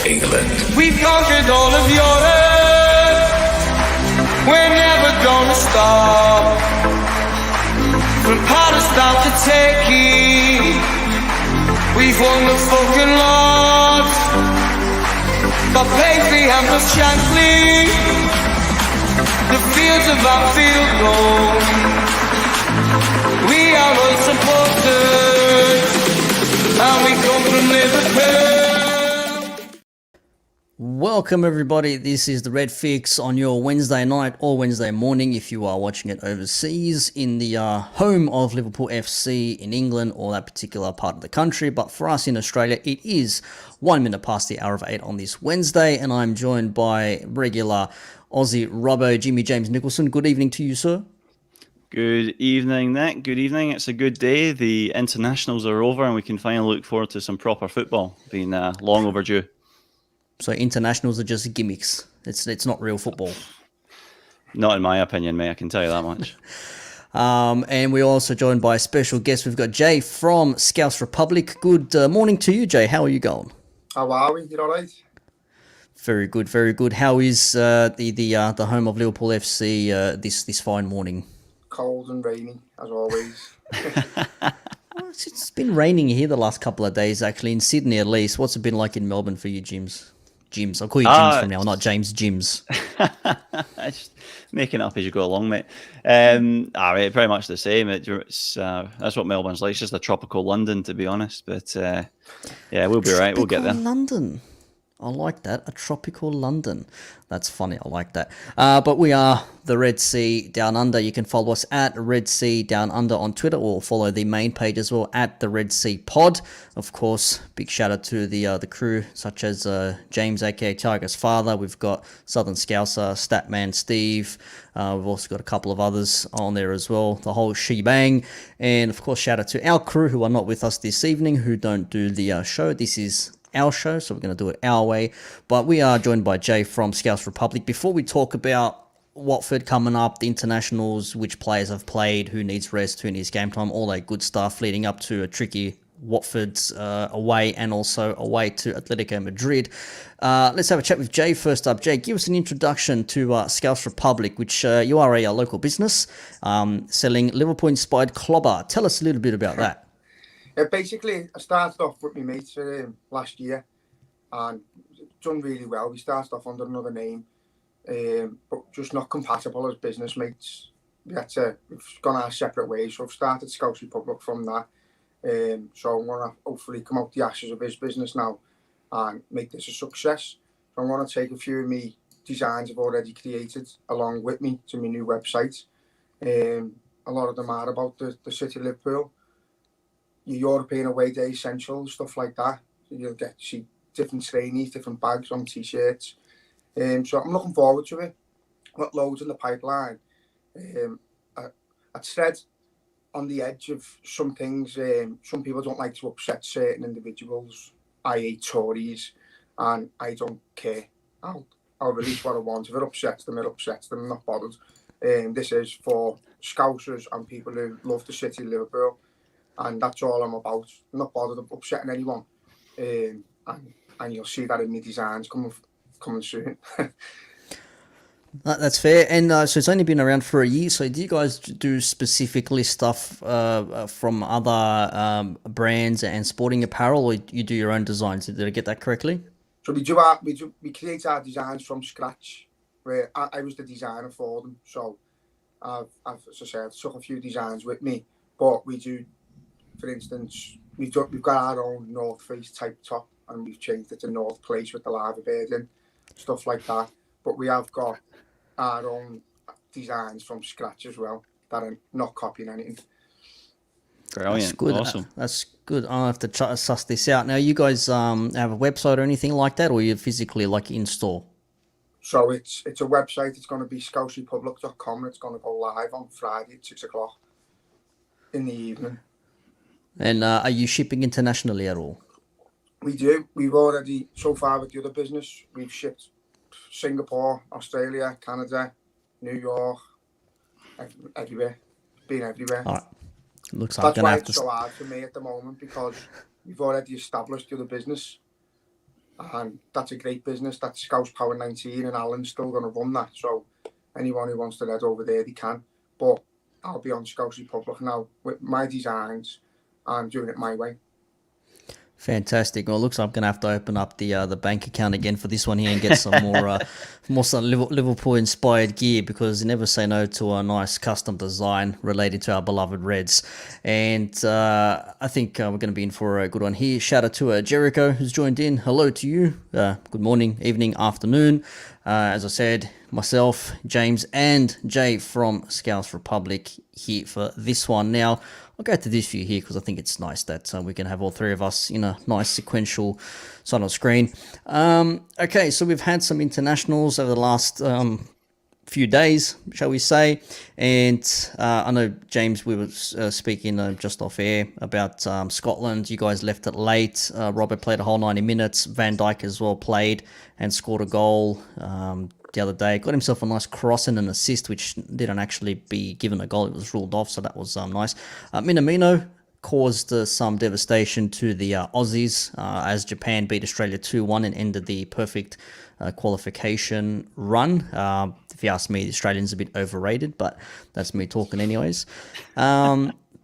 England. We've conquered all of Europe. We're never gonna stop. From Palestine to Turkey, we've won the fucking lot. Got Paisley and the Shankly, the fields of our field gold. We are unsupported, and we come from Liverpool. Welcome everybody, this is the REDFIX on your Wednesday night or Wednesday morning if you are watching it overseas in the home of Liverpool FC in England or that particular part of the country. But for us in Australia, it is 1 minute past the hour of 8 on this Wednesday, and I'm joined by regular Aussie Robbo, Jimmy James Nicholson. Good evening to you, sir. Good evening, Nick. Good evening. It's a good day. The internationals are over and we can finally look forward to some proper football. Been long overdue. So internationals are just gimmicks. It's not real football. Not in my opinion, mate. I can tell you that much. And we're also joined by a special guest. We've got Jay from Scouse Republic. Good morning to you, Jay. How are you going? How are we? You all right? Very good, very good. How is the home of Liverpool FC this fine morning? Cold and rainy, as always. It's been raining here the last couple of days, actually, in Sydney at least. What's it been like in Melbourne for you, Jims? Jims. I'll call you Jims from now, not James. Jims. Just making it up as you go along, mate. Mate, pretty much the same. It's that's what Melbourne's like. It's just a tropical London, to be honest. But yeah, we'll be all right. We'll get there. London. I like that. A tropical London. That's funny. I like that. But we are the Red Sea Down Under. You can follow us at Red Sea Down Under on Twitter, or follow the main page as well at the Red Sea Pod. Of course, big shout out to the crew such as James, aka Tiger's father. We've got Southern Scouser, Statman Steve. We've also got a couple of others on there as well. The whole shebang. And of course, shout out to our crew who are not with us this evening, who don't do the show. This is our show, so we're going to do it our way. But we are joined by Jay from Scouse Republic. Before we talk about Watford coming up, the internationals, which players have played, who needs rest, who needs game time, all that good stuff leading up to a tricky Watford's away and also away to Atletico Madrid. Let's have a chat with Jay first up. Jay, give us an introduction to Scouse Republic, which you are a local business selling Liverpool-inspired clobber. Tell us a little bit about that. Basically, I started off with my mates last year and done really well. We started off under another name, but just not compatible as business mates. We've gone our separate ways, so I've started Scouse Republic from that. So I'm going to hopefully come out the ashes of his business now and make this a success. So I'm going to take a few of my designs I've already created along with me to my new website. A lot of them are about the city of Liverpool. Your European away day essentials, stuff like that. So you'll get to see different trainees, different bags on t-shirts. So I'm looking forward to it. Got loads in the pipeline. I'd tread on the edge of some things. Some people don't like to upset certain individuals, i.e. Tories, and I don't care. I'll release what I want. If it upsets them, it upsets them. I'm not bothered. This is for Scousers and people who love the city of Liverpool. And that's all I'm about. I'm not bothered of upsetting anyone. And you'll see that in my designs coming soon. That's fair. And so it's only been around for a year. So do you guys do specifically stuff from other brands and sporting apparel, or you do your own designs? Did I get that correctly? So we create our designs from scratch. Where I was the designer for them. So I've as I said, took a few designs with me, but we do. For instance, we've got our own North Face type top, and we've changed it to North Place with the lava bird in, stuff like that. But we have got our own designs from scratch as well that are not copying anything. Brilliant. That's good. Awesome. That's good. I'll have to try to suss this out. Now, you guys have a website or anything like that, or you're physically like in store? So it's a website. It's going to be scouserepublic.com, and it's going to go live on Friday at 6 o'clock in the evening. And are you shipping internationally at all? We do. We've already, so far with the other business, we've shipped Singapore, Australia, Canada, New York, everywhere. Been everywhere. All right. Looks like that's why it's so hard for me at the moment, because we've already established the other business. And that's a great business. That's Scouse Power 19, and Alan's still going to run that. So anyone who wants to head over there, they can. But I'll be on Scouse Republic now with my designs and doing it my way. Fantastic. Well, it looks like I'm going to have to open up the bank account again for this one here and get some more some Liverpool inspired gear, because you never say no to a nice custom design related to our beloved Reds. And I think we're going to be in for a good one here. Shout out to Jericho, who's joined in. Hello to you. Good morning, evening, afternoon. As I said, myself, James, and Jay from Scouse Republic here for this one. Now, I'll go to this view here because I think it's nice that we can have all three of us in a nice sequential side on screen. Okay, so we've had some internationals over the last few days, shall we say, and I know, James, we were speaking just off air about Scotland. You guys left it late. Robert played a whole 90 minutes. Van Dijk as well played and scored a goal the other day. Got himself a nice cross and an assist, which didn't actually be given a goal. It was ruled off, so that was nice. Minamino caused some devastation to the Aussies as Japan beat Australia 2-1 and ended the perfect qualification run. If you ask me, the Australians are a bit overrated, but that's me talking anyways.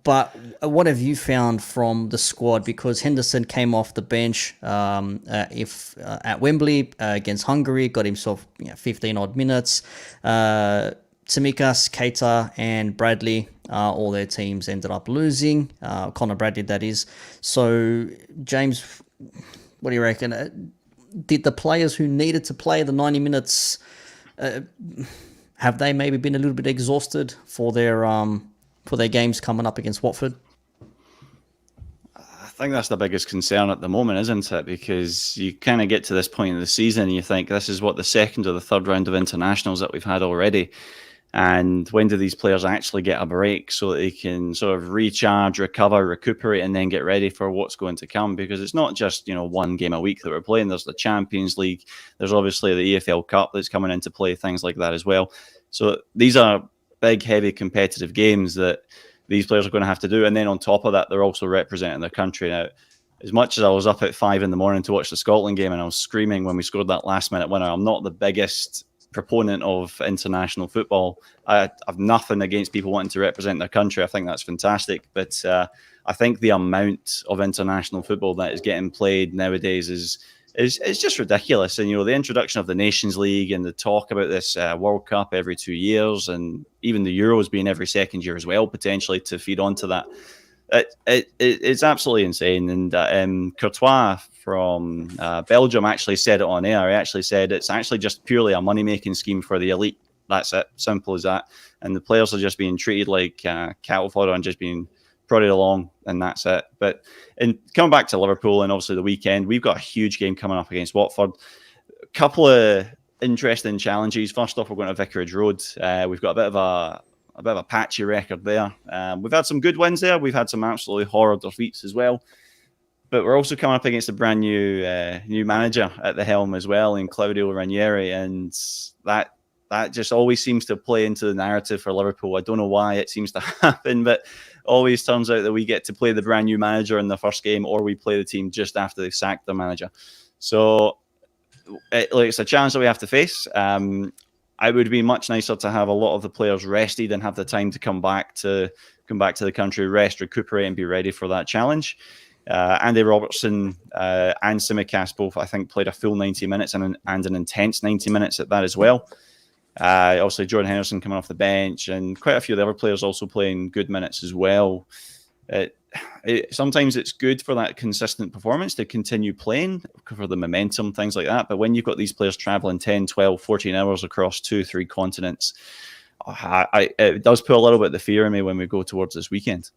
But what have you found from the squad? Because Henderson came off the bench at Wembley against Hungary, got himself 15 odd minutes. Tsimikas, Keita, and Bradley, all their teams ended up losing. Connor Bradley, that is. So, James, what do you reckon? Did the players who needed to play the 90 minutes, have they maybe been a little bit exhausted for their games coming up against Watford? I think that's the biggest concern at the moment, isn't it? Because you kind of get to this point of the season and you think this is what the second or the third round of internationals that we've had already. And when do these players actually get a break so that they can sort of recharge, recover, recuperate, and then get ready for what's going to come? Because it's not just, one game a week that we're playing. There's the Champions League. There's obviously the EFL Cup that's coming into play, things like that as well. So these are big, heavy competitive games that these players are going to have to do. And then on top of that, they're also representing their country. Now, as much as I was up at 5 a.m. to watch the Scotland game and I was screaming when we scored that last minute winner, I'm not the biggest proponent of international football. I have nothing against people wanting to represent their country. I think that's fantastic. But I think the amount of international football that is getting played nowadays is just ridiculous. And, the introduction of the Nations League and the talk about this World Cup every 2 years, and even the Euros being every second year as well, potentially to feed onto that. It's absolutely insane. And Courtois from Belgium actually said it on air. He actually said it's actually just purely a money-making scheme for the elite. That's it. Simple as that. And the players are just being treated like cattle fodder and just being prodded along, and that's it. But coming back to Liverpool and obviously the weekend, we've got a huge game coming up against Watford. A couple of interesting challenges. First off, we're going to Vicarage Road. We've got a bit of a patchy record there. We've had some good wins there. We've had some absolutely horror defeats as well. But we're also coming up against a brand new manager at the helm as well, in Claudio Ranieri, and that just always seems to play into the narrative for Liverpool. I don't know why it seems to happen, but always turns out that we get to play the brand new manager in the first game, or we play the team just after they've sacked the manager. So it's a challenge that we have to face. It would be much nicer to have a lot of the players rested and have the time to come back to the country, rest, recuperate, and be ready for that challenge. Andy Robertson and Tsimikas both, I think, played a full 90 minutes and an intense 90 minutes at that as well. Also, Jordan Henderson coming off the bench, and quite a few of the other players also playing good minutes as well. Sometimes it's good for that consistent performance to continue playing for the momentum, things like that. But when you've got these players traveling 10, 12, 14 hours across 2-3 continents, it does put a little bit of the fear in me when we go towards this weekend.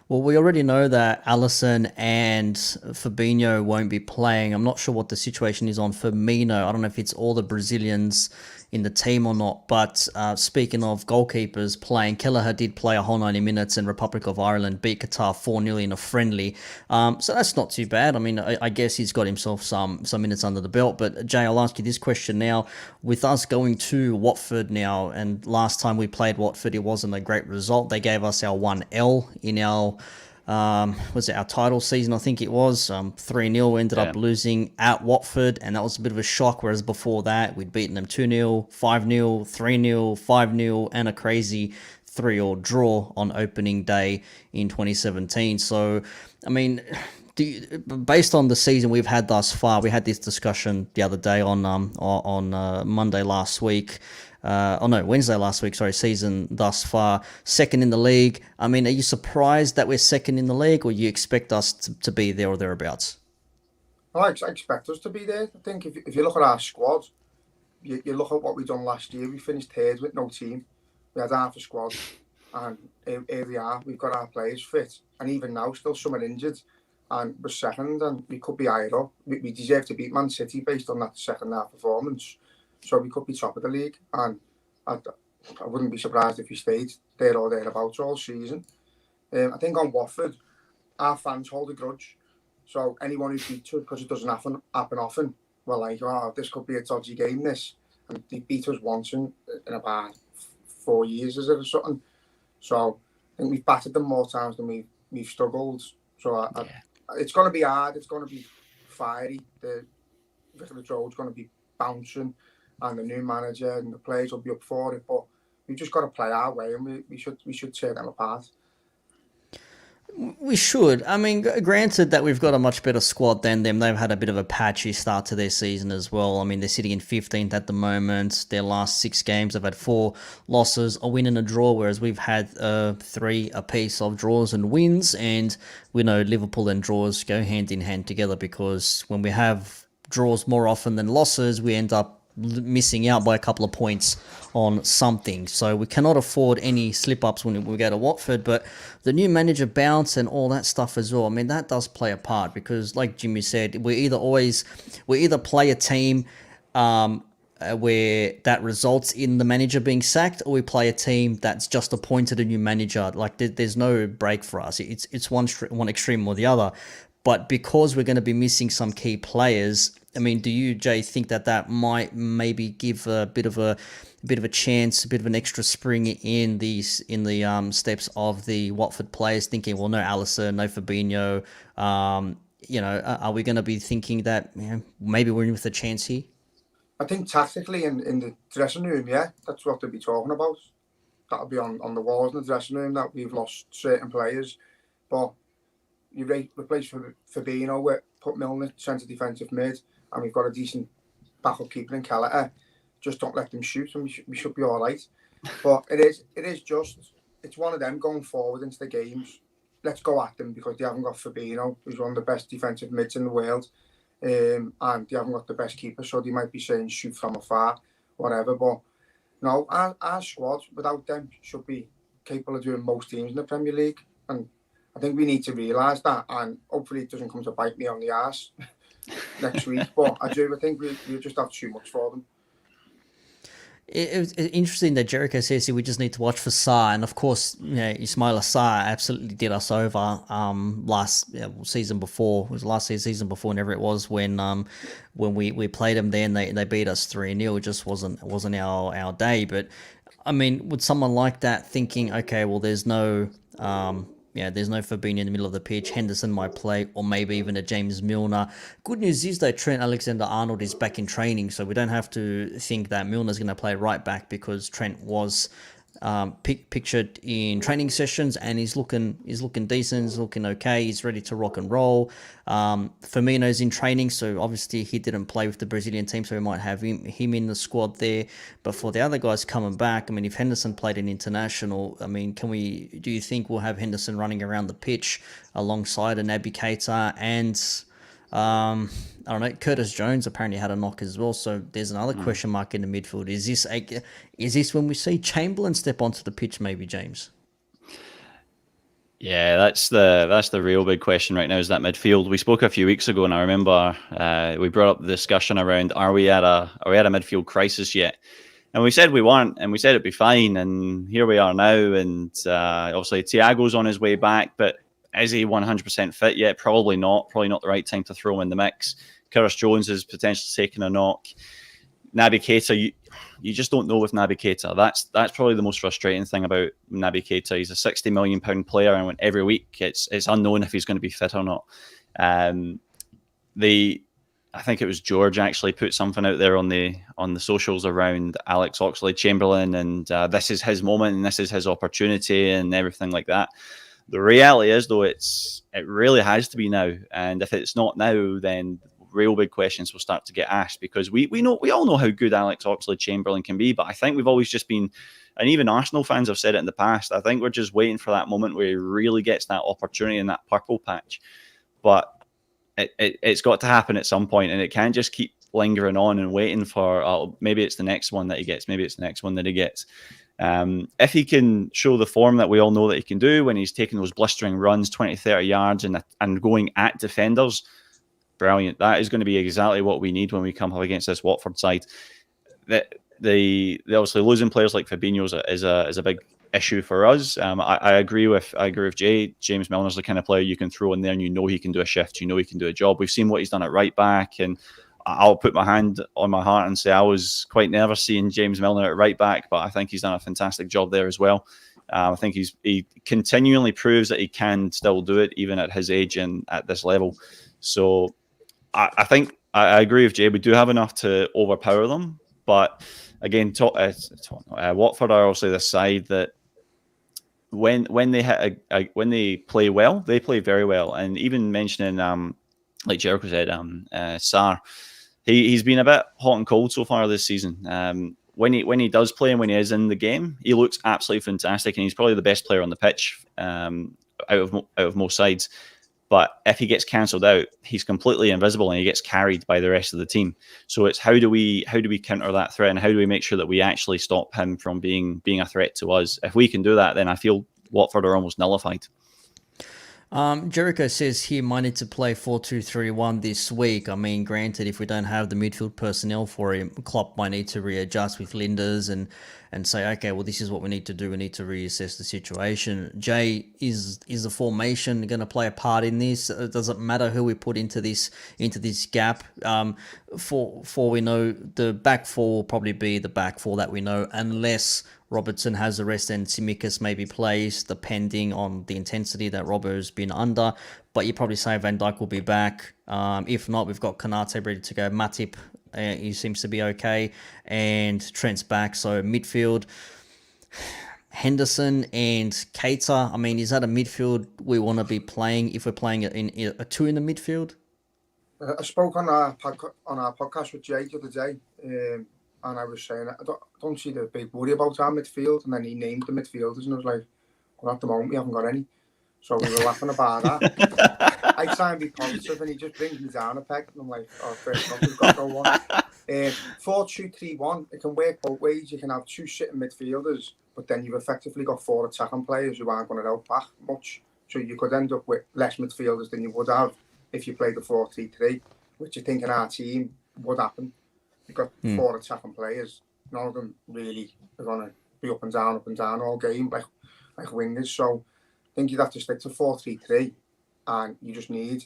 Well, we already know that Alisson and Fabinho won't be playing. I'm not sure what the situation is on Firmino. I don't know if it's all the Brazilians in the team or not. But speaking of goalkeepers playing, Kelleher did play a whole 90 minutes, and Republic of Ireland beat Qatar 4-0 in a friendly. So that's not too bad. I mean, I guess he's got himself some minutes under the belt. But Jay, I'll ask you this question now. With us going to Watford now, and last time we played Watford, it wasn't a great result. They gave us our 1L in our was it our title season? I think it was 3-0. Ended up losing at Watford, and that was a bit of a shock. Whereas before that, we'd beaten them 2-0, 5-0, 3-0, 5-0, and a crazy 3-3 draw on opening day in 2017. So, I mean, based on the season we've had thus far, we had this discussion the other day on Monday last week. Wednesday last week, sorry, season thus far, second in the league. I mean, are you surprised that we're second in the league, or you expect us to be there or thereabouts? I expect us to be there. I think if you look at our squad, you look at what we done last year, we finished third with no team. We had half a squad, and here we are. We've got our players fit, and even now, still some are injured, and we're second, and we could be higher up. We deserve to beat Man City based on that second half performance. So we could be top of the league, and I wouldn't be surprised if we stayed there or thereabouts all season. I think on Watford, our fans hold a grudge. So anyone who beats us, because it doesn't happen often, we're like, oh, this could be a dodgy game, this. And they beat us once in about 4 years, is it, or something? So I think we've battered them more times than we've struggled. So it's going to be hard. It's going to be fiery. The Vicar Road's going to be bouncing, and the new manager and the players will be up for it. But we've just got to play our way, and we should tear them apart. We should. I mean, granted that we've got a much better squad than them. They've had a bit of a patchy start to their season as well. I mean, they're sitting in 15th at the moment. Their last 6 games, they've had 4 losses, a win and a draw, whereas we've had 3 apiece of draws and wins. And we know Liverpool and draws go hand in hand together, because when we have draws more often than losses, we end up missing out by a couple of points on something. So we cannot afford any slip-ups when we go to Watford. But the new manager bounce and all that stuff as well, I mean, that does play a part, because like Jimmy said, we either play a team where that results in the manager being sacked, or we play a team that's just appointed a new manager. Like there's no break for us. It's one extreme or the other. But because we're going to be missing some key players, I mean, do you, Jay, think that might maybe give a bit of a chance, a bit of an extra spring in the steps of the Watford players, thinking, well, no Alisson, no Fabinho, are we going to be thinking that maybe we're in with a chance here? I think tactically in the dressing room, yeah, that's what they'll be talking about. That'll be on the walls in the dressing room, that we've lost certain players, but you replace Fabinho, put Milner centre defensive mid, and we've got a decent backup keeper in Callagher. Just don't let them shoot, and we should be all right. But it's one of them going forward into the games. Let's go at them, because they haven't got Fabinho, who's one of the best defensive mids in the world, and they haven't got the best keeper, so they might be saying shoot from afar, whatever. But no, our squad without them should be capable of doing most teams in the Premier League, and I think we need to realise that, and hopefully it doesn't come to bite me on the arse next week. But I think we just have too much for them. It's interesting that Jericho says we just need to watch for Sarr, and of course, Ismaila Sarr absolutely did us over season before. It was last season before, whenever it was, when we played them there and they beat us 3-0. It just wasn't our day. But I mean, would someone like that thinking, okay, well, there's no Fabinho in the middle of the pitch, Henderson might play, or maybe even a James Milner. Good news is, though, Trent Alexander-Arnold is back in training, so we don't have to think that Milner's going to play right back, because Trent was pictured in training sessions, and he's looking decent, he's looking okay, he's ready to rock and roll. Firmino's in training, so obviously he didn't play with the Brazilian team, so we might have him in the squad there. But for the other guys coming back, I mean, if Henderson played an international, I mean, do you think we'll have Henderson running around the pitch alongside a Naby Keita and I don't know, Curtis Jones apparently had a knock as well, so there's another question mark in the midfield. Is this when we see Chamberlain step onto the pitch, maybe, James? Yeah, that's the real big question right now, is that midfield. We spoke a few weeks ago, and I remember we brought up the discussion around, are we at a midfield crisis yet? And we said we weren't, and we said it'd be fine, and here we are now. And obviously Thiago's on his way back, but is he 100% fit yet? Probably not. Probably not the right time to throw him in the mix. Curtis Jones is potentially taking a knock. Naby Keita, you just don't know with Naby Keita. That's probably the most frustrating thing about Naby Keita. He's a £60 million player, and every week it's unknown if he's going to be fit or not. I think it was George actually put something out there on the socials around Alex Oxlade-Chamberlain, and this is his moment and this is his opportunity and everything like that. The reality is, though, it really has to be now, and if it's not now, then real big questions will start to get asked, because we all know how good Alex Oxlade-Chamberlain can be, but I think we've always just been, and even Arsenal fans have said it in the past, I think we're just waiting for that moment where he really gets that opportunity in that purple patch. But it's got to happen at some point, and it can't just keep lingering on and waiting for maybe it's the next one that he gets, if he can show the form that we all know that he can do when he's taking those blistering runs 20-30 yards and going at defenders, brilliant. That is going to be exactly what we need when we come up against this Watford side. The obviously losing players like Fabinho is a big issue for us. I agree with Jay. James Milner's the kind of player you can throw in there and you know he can do a shift, you know he can do a job. We've seen what he's done at right back, and I'll put my hand on my heart and say I was quite nervous seeing James Milner at right back, but I think he's done a fantastic job there as well. I think he continually proves that he can still do it even at his age and at this level. So I think I agree with Jay. We do have enough to overpower them, but again, Watford are also the side that when they hit when they play well, they play very well. And even mentioning like Jericho said, Sarr, he's been a bit hot and cold so far this season. When he does play and when he is in the game, he looks absolutely fantastic, and he's probably the best player on the pitch out of most sides. But if he gets cancelled out, he's completely invisible and he gets carried by the rest of the team. So it's how do we counter that threat, and how do we make sure that we actually stop him from being a threat to us? If we can do that, then I feel Watford are almost nullified. Jericho says he might need to play 4-2-3-1 this week. I mean, granted, if we don't have the midfield personnel for him, Klopp might need to readjust with Linders and say, okay, well, this is what we need to do. We need to reassess the situation. Jay, is the formation going to play a part in this? Does it matter who we put into this gap? For we know, the back four will probably be the back four that we know, unless Robertson has a rest and Tsimikas maybe plays, depending on the intensity that Robbo's been under. But you probably say Van Dijk will be back. If not, we've got Konate ready to go. Matip, he seems to be okay. And Trent's back. So midfield, Henderson and Keita. I mean, is that a midfield we want to be playing if we're playing in a two in the midfield? I spoke on our podcast with Jay the other day. And I was saying, I don't see the big worry about our midfield. And then he named the midfielders, and I was like, well, at the moment, we haven't got any. So we were laughing about that. I try and be positive, and he just brings me down a peg. And I'm like, oh, first off, we've got to go on. 4-2-3-1, it can work both ways. You can have two sitting midfielders, but then you've effectively got four attacking players who aren't going to help back much. So you could end up with less midfielders than you would have if you played the 4-3-3, which I think in our team would happen. You've got four attacking players. None of them really are going to be up and down all game like wingers. So I think you'd have to stick to 4-3-3, and you just need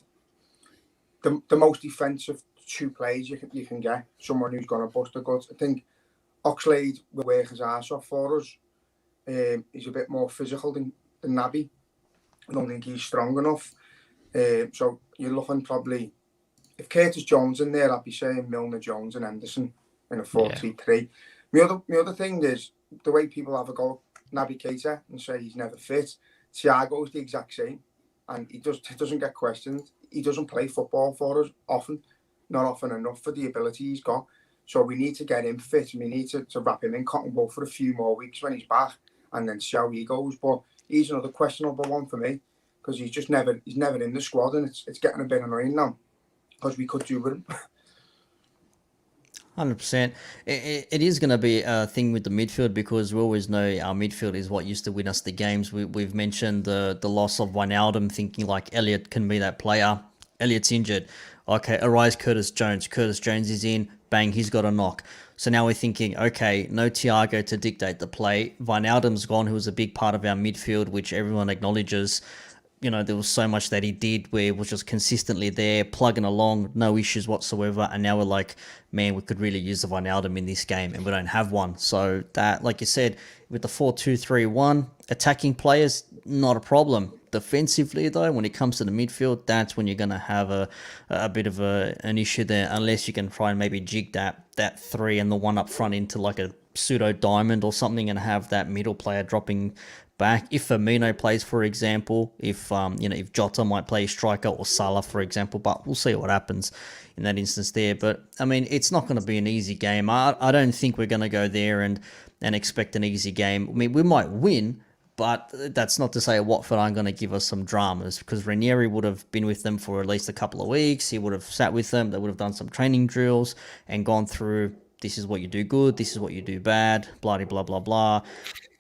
the most defensive two players you can get. Someone who's going to bust the guts. I think Oxlade will work his ass off for us. He's a bit more physical than Naby. I don't think he's strong enough. So you're looking probably, if Curtis Jones in there, I'd be saying Milner, Jones and Henderson in a 4-3-3. My other thing is the way people have a go at Naby Keita and say he's never fit. Thiago's the exact same, and he doesn't get questioned. He doesn't play football for us often, not often enough for the ability he's got. So we need to get him fit, and we need to wrap him in cotton wool for a few more weeks when he's back, and then see how he goes. But he's another questionable one for me, because he's never in the squad, and it's getting a bit annoying now, because we could do with him. 100%. It is going to be a thing with the midfield, because we always know our midfield is what used to win us the games. We've mentioned the loss of Wijnaldum, thinking like Elliot can be that player. Elliot's injured. Okay, arise Curtis Jones. Curtis Jones is in. Bang, he's got a knock. So now we're thinking, okay, no Thiago to dictate the play. Wijnaldum's gone, who was a big part of our midfield, which everyone acknowledges. there was so much that he did where it was just consistently there, plugging along, no issues whatsoever. And now we're like, man, we could really use the Wijnaldum in this game, and we don't have one. So that, like you said, with the 4-2-3-1, attacking players, not a problem. Defensively, though, when it comes to the midfield, that's when you're going to have a bit of an issue there, unless you can try and maybe jig that 3 and the 1 up front into like a pseudo diamond or something, and have that middle player dropping back. If Firmino plays, for example, if Jota might play striker, or Salah, for example, but we'll see what happens in that instance there. But I mean, it's not going to be an easy game. I don't think we're going to go there and expect an easy game. I mean, we might win, but that's not to say Watford aren't going to give us some dramas, because Ranieri would have been with them for at least a couple of weeks. He would have sat with them. They would have done some training drills and gone through, this is what you do good, this is what you do bad, blah, blah, blah, blah.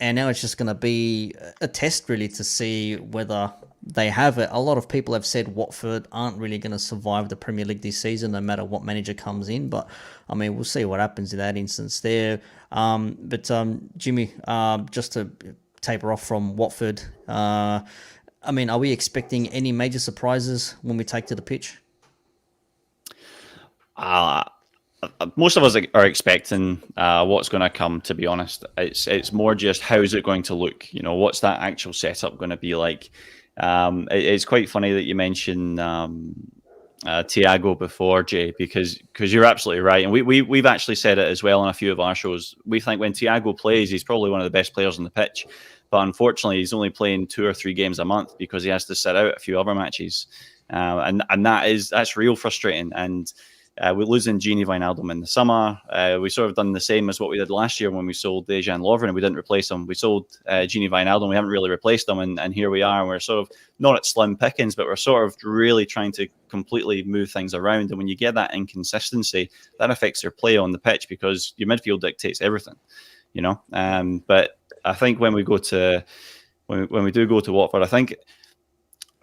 And now it's just going to be a test, really, to see whether they have it. A lot of people have said Watford aren't really going to survive the Premier League this season, no matter what manager comes in. But, I mean, we'll see what happens in that instance there. But Jimmy, just to taper off from Watford, I mean, are we expecting any major surprises when we take to the pitch? Most of us are expecting what's going to come, to be honest. It's more just, how is it going to look? What's that actual setup going to be like? It's quite funny that you mentioned Thiago before, Jay, because you're absolutely right. And we've actually said it as well on a few of our shows. We think when Thiago plays, he's probably one of the best players on the pitch. But unfortunately, he's only playing 2 or 3 games a month because he has to sit out a few other matches. And that's real frustrating. And we're losing Gini Wijnaldum in the summer. We sort of done the same as what we did last year when we sold Dejan Lovren, and we didn't replace him. We sold Gini Wijnaldum. We haven't really replaced him, and here we are. And we're sort of not at slim pickings, but we're sort of really trying to completely move things around. And when you get that inconsistency, that affects your play on the pitch, because your midfield dictates everything, But I think when we do go to Watford, I think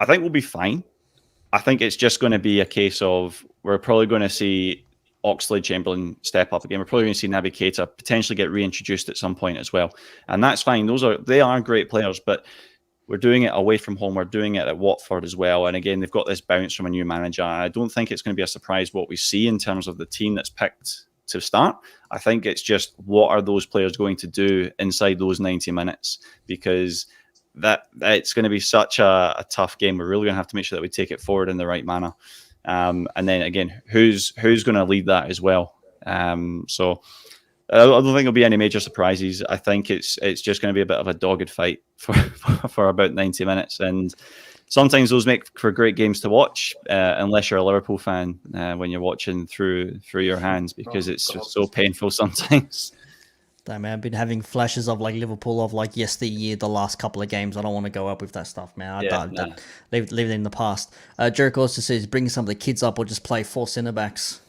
we'll be fine. I think it's just going to be a case of, we're probably going to see Oxlade-Chamberlain step up again. We're probably going to see Naby Keita potentially get reintroduced at some point as well. And that's fine. They are great players, but we're doing it away from home. We're doing it at Watford as well. And again, they've got this bounce from a new manager. I don't think it's going to be a surprise what we see in terms of the team that's picked to start. I think it's just, what are those players going to do inside those 90 minutes? Because that it's going to be such a tough game. We're really going to have to make sure that we take it forward in the right manner. And then again, who's going to lead that as well? So I don't think there'll be any major surprises. I think it's just going to be a bit of a dogged fight for about 90 minutes. And sometimes those make for great games to watch, unless you're a Liverpool fan, when you're watching through your hands, because it's so painful sometimes. Damn, man, I've been having flashes of like Liverpool of like yesteryear, the last couple of games. I don't want to go up with that stuff, man. Leave it in the past. Jericho also says, bring some of the kids up or just play 4 centre backs.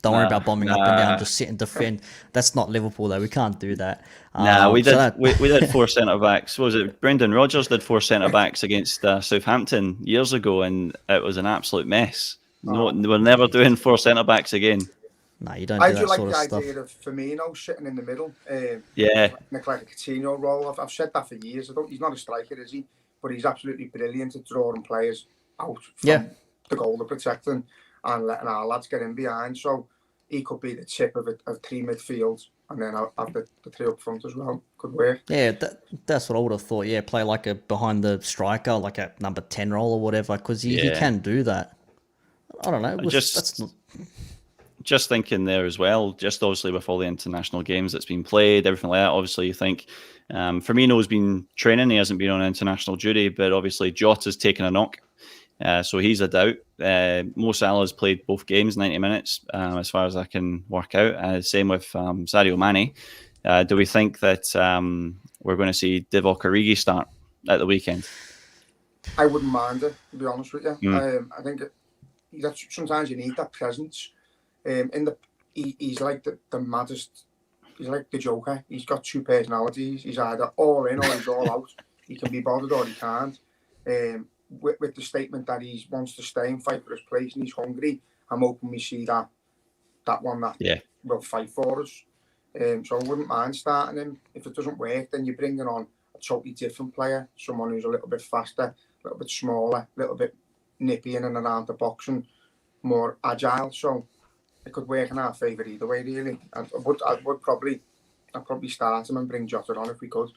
Don't worry about bombing up and down. Just sit and defend. That's not Liverpool, though. We can't do that. We did 4 centre backs. What was it? Brendan Rodgers did 4 centre backs against Southampton years ago, and it was an absolute mess. No, we're never doing 4 centre backs again. No, you don't do that sort of stuff. I do like the idea of Firmino sitting in the middle. Yeah. Like a Coutinho role. I've said that for years. He's not a striker, is he? But he's absolutely brilliant at drawing players out from the goal to protecting and letting our lads get in behind. So he could be the tip of 3 midfields, and then I'll have the 3 up front as well. Could work. Yeah, that's what I would have thought. Yeah, play like a behind the striker, like a number 10 role or whatever, because he can do that. I don't know. Just thinking there as well, just obviously with all the international games that's been played, everything like that, obviously you think Firmino's been training, he hasn't been on international duty, but obviously Jota's taken a knock, so he's a doubt. Mo Salah's played both games, 90 minutes, as far as I can work out. Same with Sadio Mane. Do we think that we're going to see Divock Origi start at the weekend? I wouldn't mind it, to be honest with you. I think sometimes you need that presence. He's like the maddest. He's like the Joker. He's got 2 personalities. He's either all in or he's all out. He can be bothered or he can't. With the statement that he wants to stay and fight for his place and he's hungry, I'm hoping we see that one that will fight for us. So I wouldn't mind starting him. If it doesn't work, then you're bringing on a totally different player, someone who's a little bit faster, little bit smaller, a little bit nippy in and around the box and more agile. So it could work in our favour either way, really. I'd probably start him and bring Jota on if we could.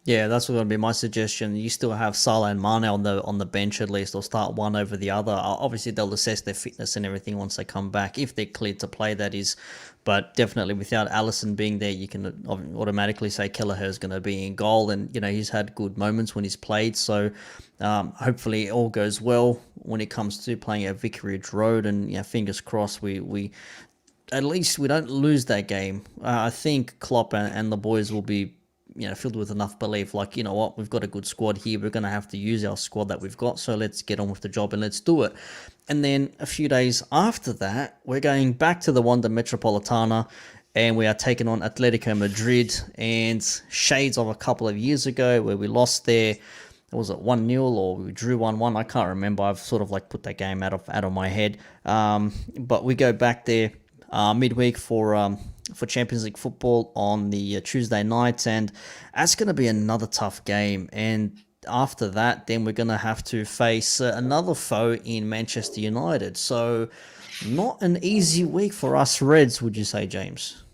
Yeah, that's going to be my suggestion. You still have Salah and Mane on the bench at least, or start one over the other. Obviously, they'll assess their fitness and everything once they come back, if they're cleared to play, that is. But definitely without Alisson being there, you can automatically say Kelleher's going to be in goal, and he's had good moments when he's played. So hopefully it all goes well when it comes to playing at Vicarage Road, and fingers crossed we at least we don't lose that game. I think Klopp and the boys will be filled with enough belief, like, what, we've got a good squad here, we're going to have to use our squad that we've got, so let's get on with the job and let's do it. And then a few days after that, we're going back to the Wanda Metropolitana, and we are taking on Atletico Madrid, and shades of a couple of years ago where we lost there. Was it 1-0 or we drew 1-1? I can't remember. I've sort of put that game out of my head. But we go back there midweek for Champions League football on the Tuesday night, and that's going to be another tough game. And after that, then we're going to have to face another foe in Manchester United. So not an easy week for us Reds, would you say, James?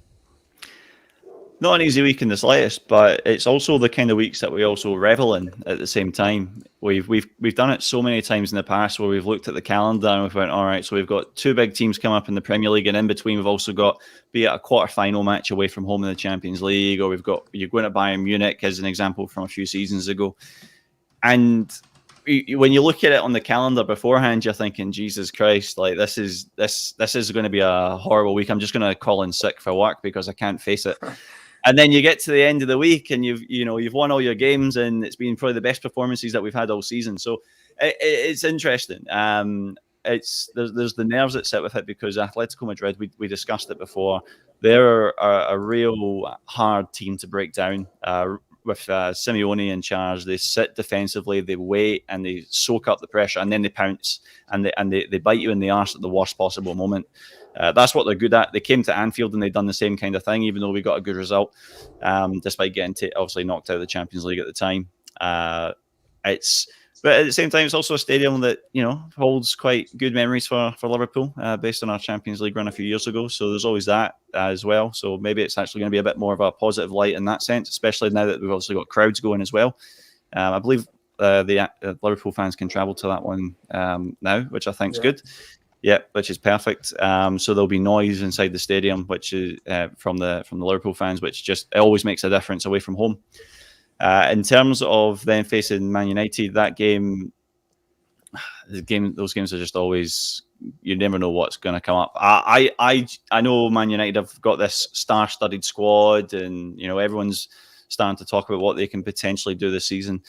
Not an easy week in the slightest, but it's also the kind of weeks that we also revel in at the same time. We've done it so many times in the past where we've looked at the calendar and we've went, all right, so we've got two big teams coming up in the Premier League, and in between we've also got, be it a quarter-final match away from home in the Champions League, or you're going to Bayern Munich as an example from a few seasons ago. And when you look at it on the calendar beforehand, you're thinking, Jesus Christ, this is going to be a horrible week. I'm just going to call in sick for work because I can't face it. And then you get to the end of the week and you've won all your games, and it's been probably the best performances that we've had all season. So it's interesting. There's the nerves that sit with it, because Atletico Madrid, we discussed it before, they're a real hard team to break down. With Simeone in charge, they sit defensively, they wait, and they soak up the pressure, and then they pounce and they bite you in the arse at the worst possible moment. That's what they're good at. They came to Anfield and they've done the same kind of thing, even though we got a good result, despite getting obviously knocked out of the Champions League at the time. But at the same time, it's also a stadium that holds quite good memories for Liverpool, based on our Champions League run a few years ago. So there's always that as well. So maybe it's actually going to be a bit more of a positive light in that sense, especially now that we've also got crowds going as well. I believe the Liverpool fans can travel to that one now, which I think is good. Yeah, which is perfect. So there'll be noise inside the stadium, which is from the Liverpool fans, which just it always makes a difference away from home. In terms of then facing Man United, those games are just always, you never know what's going to come up. I know Man United have got this star-studded squad, and everyone's starting to talk about what they can potentially do this season.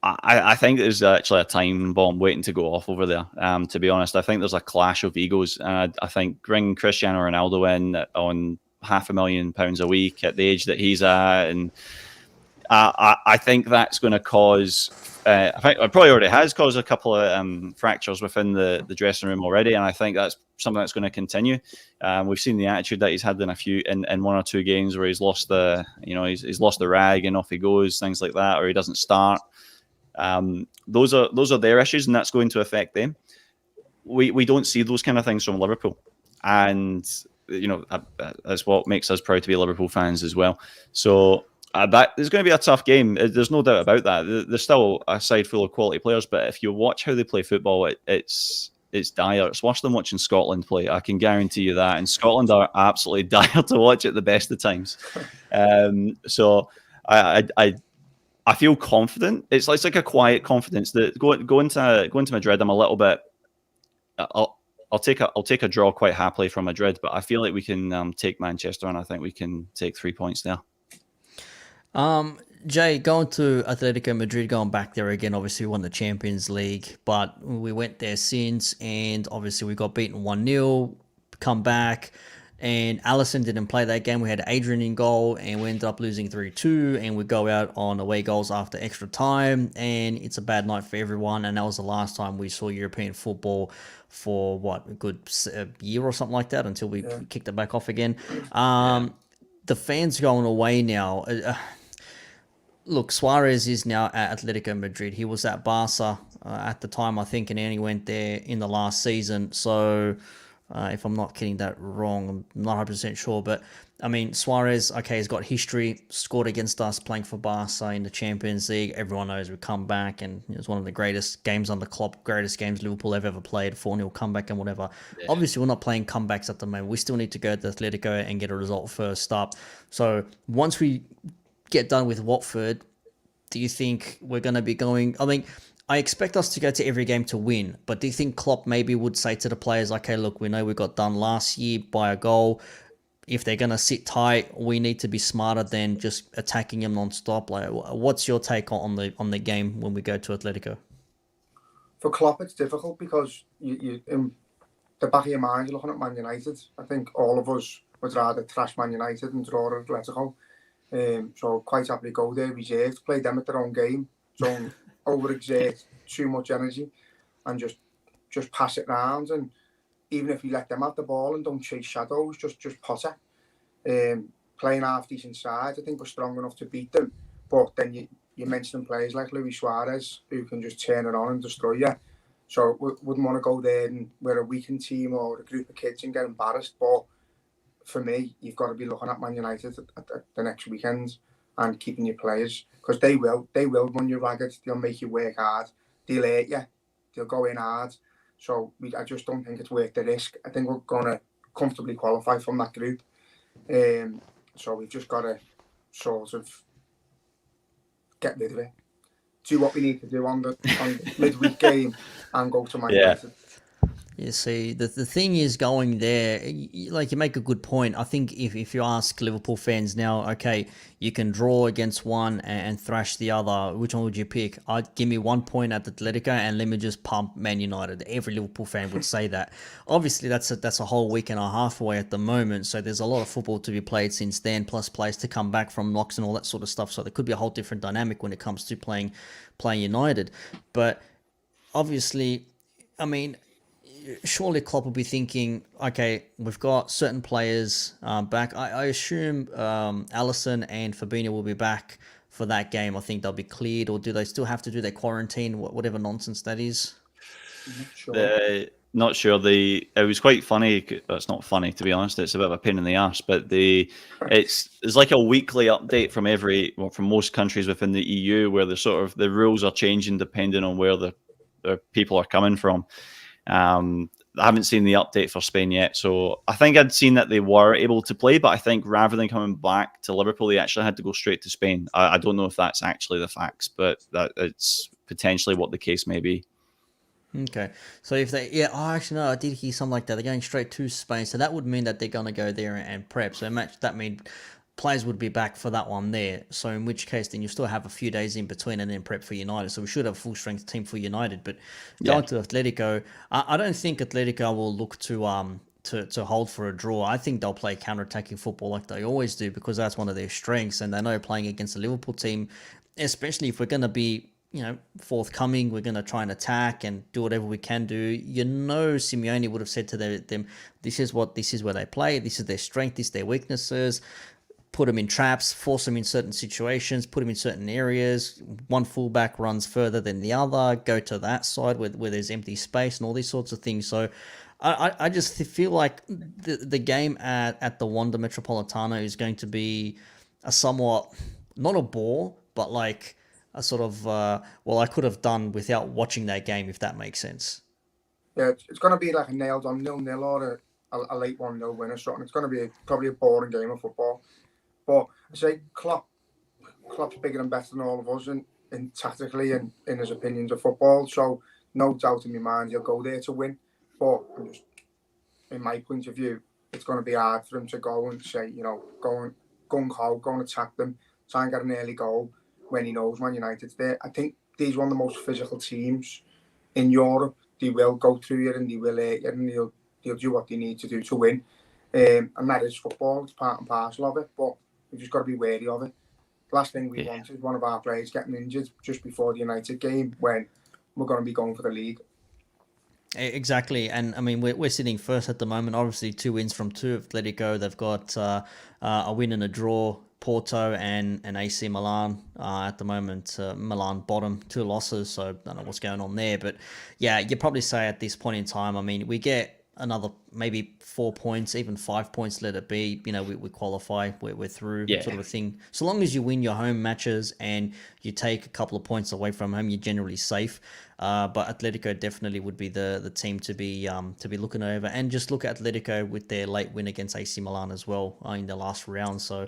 I think there's actually a time bomb waiting to go off over there. To be honest, I think there's a clash of egos. I think bring Cristiano Ronaldo in on £500,000 a week at the age that he's at, and I think that's going to cause. I think it probably already has caused a couple of fractures within the dressing room already, and I think that's something that's going to continue. We've seen the attitude that he's had in one or two games where he's lost he's lost the rag and off he goes, things like that, or he doesn't start. Those are their issues, and that's going to affect them. We don't see those kind of things from Liverpool, and that's what makes us proud to be Liverpool fans as well. So that is going to be a tough game. There's no doubt about that. There's still a side full of quality players, but if you watch how they play football, it's dire. It's worse than watching Scotland play. I can guarantee you that. And Scotland are absolutely dire to watch at the best of times. So I feel confident. It's like a quiet confidence that going to Madrid. I'm a little bit. I'll take a draw quite happily from Madrid, but I feel like we can take Manchester, and I think we can take 3 points there. Jay, going to Atletico Madrid, going back there again, obviously we won the Champions League, but we went there since, and obviously we got beaten 1-0, come back, and Alisson didn't play that game. We had Adrian in goal, and we ended up losing 3-2, and we go out on away goals after extra time, and it's a bad night for everyone, and that was the last time we saw European football for, a good year or something like that, until we kicked it back off again. The fans going away now. look, Suarez is now at Atletico Madrid. He was at Barca at the time, I think, and then he went there in the last season. So, if I'm not getting that wrong, I'm not 100% sure. But, I mean, Suarez, okay, he's got history, scored against us playing for Barca in the Champions League. Everyone knows we come back, and it was one of the greatest games under Klopp, greatest games Liverpool have ever played, 4-0 comeback and whatever. Yeah. Obviously, we're not playing comebacks at the moment. We still need to go to Atletico and get a result first up. So, once we get done with Watford, do you think we're going to be going? I mean, I expect us to go to every game to win, but do you think Klopp maybe would say to the players, okay, look, we know we got done last year by a goal. If they're going to sit tight, we need to be smarter than just attacking them non-stop. Like, what's your take on the game when we go to Atletico? For Klopp, it's difficult because you in the back of your mind, you're looking at Man United. I think all of us would rather trash Man United and draw at Atletico. So quite happily go there, reserved, play them at their own game, don't overexert too much energy, and just pass it round. And even if you let them have the ball and don't chase shadows, just potter. Playing half decent side, I think we're strong enough to beat them. But then you mentioned players like Luis Suarez who can just turn it on and destroy you. So we wouldn't want to go there and we're a weakened team or a group of kids and get embarrassed. But for me, you've got to be looking at Man United at the next weekend and keeping your players, because they will run you ragged. They'll make you work hard. They'll hate you. They'll go in hard. So I just don't think it's worth the risk. I think we're going to comfortably qualify from that group. So we've just got to sort of get rid of it. Do what we need to do on the midweek game and go to Man United. You see, the thing is going there, like you make a good point. I think if you ask Liverpool fans now, okay, you can draw against one and thrash the other, which one would you pick? I'd give me 1 point at Atletico and let me just pump Man United. Every Liverpool fan would say that. Obviously, that's a whole week and a half away at the moment, so there's a lot of football to be played since then, plus players to come back from knocks and all that sort of stuff. So there could be a whole different dynamic when it comes to playing United. But obviously, I mean, surely Klopp will be thinking, okay, we've got certain players back. I assume Alisson and Fabinho will be back for that game. I think they'll be cleared, or do they still have to do their quarantine, whatever nonsense that is? Not sure. It was quite funny. It's not funny, to be honest. It's a bit of a pain in the arse, but it's like a weekly update from most countries within the EU, where the rules are changing depending on where the people are coming from. I haven't seen the update for Spain yet, so I think I'd seen that they were able to play, but I think rather than coming back to Liverpool, they actually had to go straight to Spain. I don't know if that's actually the facts, but that it's potentially what the case may be. Okay, so if actually no, I did hear something like that. They're going straight to Spain, so that would mean that they're going to go there and prep. So that means players would be back for that one there. So in which case, then you still have a few days in between and then prep for United. So we should have a full strength team for United. But going to Atletico, I don't think Atletico will look to hold for a draw. I think they'll play counter-attacking football like they always do, because that's one of their strengths. And they know playing against a Liverpool team, especially if we're going to be forthcoming, we're going to try and attack and do whatever we can do. Simeone would have said to them, this is where they play. This is their strength. This is their weaknesses. Put them in traps, force them in certain situations, put them in certain areas. One fullback runs further than the other, go to that side where there's empty space and all these sorts of things. So I just feel like the game at the Wanda Metropolitano is going to be a somewhat, not a bore, but like a sort of, I could have done without watching that game, if that makes sense. Yeah, it's going to be like a nailed on 0-0 or a late 1-0 win or something. It's going to be probably a boring game of football. But I say Klopp's bigger and better than all of us in tactically and in his opinions of football. So no doubt in my mind he'll go there to win. But in my point of view, it's going to be hard for him to go and say, go gung-ho, go and attack them, try and get an early goal when he knows Man United's there. I think these are one of the most physical teams in Europe. They will go through you and they will hurt you, and they'll do what they need to do to win. And that is football. It's part and parcel of it. But we've just got to be wary of it. Last thing we want is one of our players getting injured just before the United game when we're going to be going for the league. Exactly, and I mean we're sitting first at the moment. Obviously, 2 wins from 2 of Atletico. They've got a win and a draw Porto and AC Milan at the moment. Milan bottom, 2 losses, so I don't know what's going on there. But yeah, you'd probably say at this point in time, I mean, we get another maybe 4 points, even 5 points, let it be. You know, we qualify, we're through, Yeah. sort of a thing. So long as you win your home matches and you take a couple of points away from home, you're generally safe. But Atletico definitely would be the team to be looking over. And just look at Atletico with their late win against AC Milan as well in the last round. So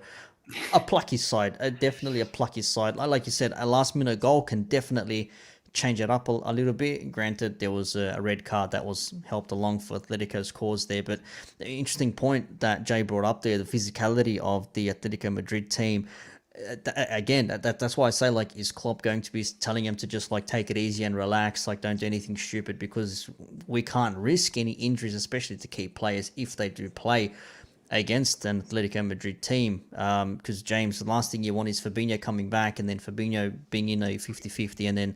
a plucky side, definitely a plucky side. Like you said, a last minute goal can definitely change it up a little bit. Granted, there was a red card that was helped along for Atletico's cause there, but the interesting point that Jay brought up there, the physicality of the Atletico Madrid team. Again, that's why I say, like, is Klopp going to be telling him to just like take it easy and relax, like don't do anything stupid, because we can't risk any injuries, especially to key players if they do play against an Atletico Madrid team. Because James, the last thing you want is Fabinho coming back and then Fabinho being in a 50-50, and then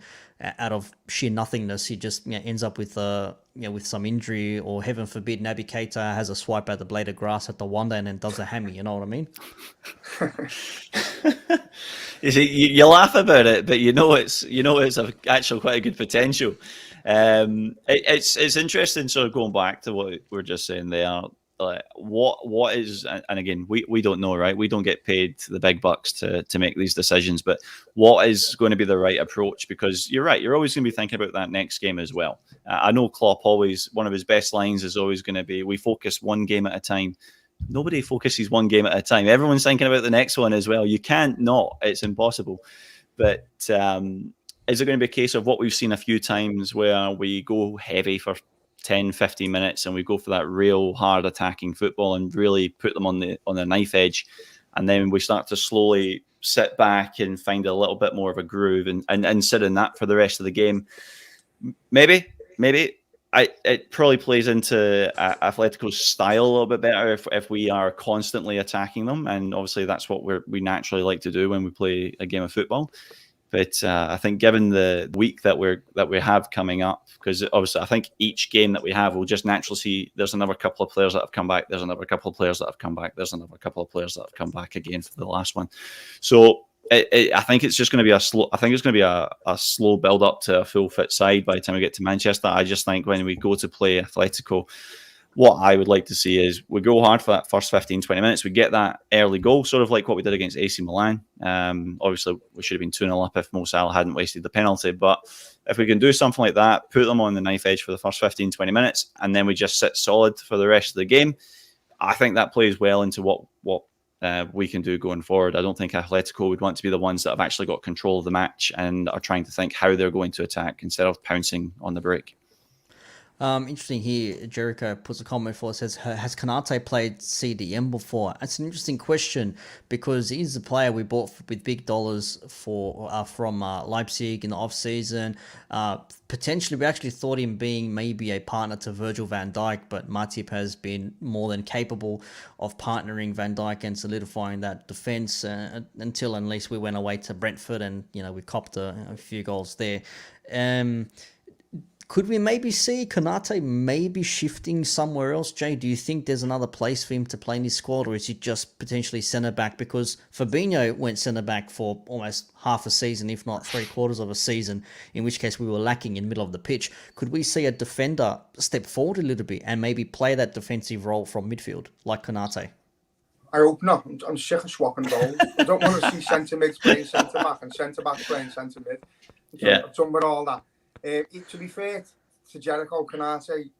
out of sheer nothingness he just ends up with with some injury, or heaven forbid Naby Keita has a swipe at the blade of grass at the Wanda and then does a hammy. You know what I mean? You see, you laugh about it, but it's actually quite a good potential. It's interesting. Sort of going back to what we're just saying there. What is, and again, we don't know, right? We don't get paid the big bucks to make these decisions, but what is going to be the right approach? Because you're right, you're always going to be thinking about that next game as well. I know Klopp always, one of his best lines is always going to be, we focus one game at a time. Nobody focuses one game at a time. Everyone's thinking about the next one as well. You can't not, it's impossible. But is it going to be a case of what we've seen a few times where we go heavy for 10, 15 minutes and we go for that real hard attacking football and really put them on the knife edge, and then we start to slowly sit back and find a little bit more of a groove and sit in that for the rest of the game? Maybe it probably plays into Atletico's style a little bit better if we are constantly attacking them, and obviously that's what we naturally like to do when we play a game of football. But I think given the week that we have coming up, because obviously I think each game that we have, we'll just naturally see there's another couple of players that have come back. There's another couple of players that have come back. There's another couple of players that have come back again for the last one. So I think it's just going to be a slow. I think it's going to be a slow build up to a full fit side by the time we get to Manchester. I just think when we go to play Atletico, what I would like to see is we go hard for that first 15, 20 minutes. We get that early goal, sort of like what we did against AC Milan. Obviously, we should have been 2-0 up if Mo Salah hadn't wasted the penalty. But if we can do something like that, put them on the knife edge for the first 15, 20 minutes, and then we just sit solid for the rest of the game, I think that plays well into what we can do going forward. I don't think Atletico would want to be the ones that have actually got control of the match and are trying to think how they're going to attack instead of pouncing on the break. Interesting here. Jericho puts a comment for us, says, has Konate played CDM before? That's an interesting question, because he's a player we bought with big dollars from Leipzig in the off-season. Potentially, we actually thought him being maybe a partner to Virgil van Dijk, but Matip has been more than capable of partnering Van Dijk and solidifying that defence unless we went away to Brentford and we copped a few goals there. Could we maybe see Konate maybe shifting somewhere else, Jay? Do you think there's another place for him to play in his squad, or is he just potentially centre-back? Because Fabinho went centre-back for almost half a season, if not 3/4 of a season, in which case we were lacking in the middle of the pitch. Could we see a defender step forward a little bit and maybe play that defensive role from midfield, like Konate? I hope not. I'm sick of swapping roles. I don't want to see centre-mids playing centre-back and centre-back playing centre-mid. Yeah. I'm done with all that. To be fair to Jericho, Konate,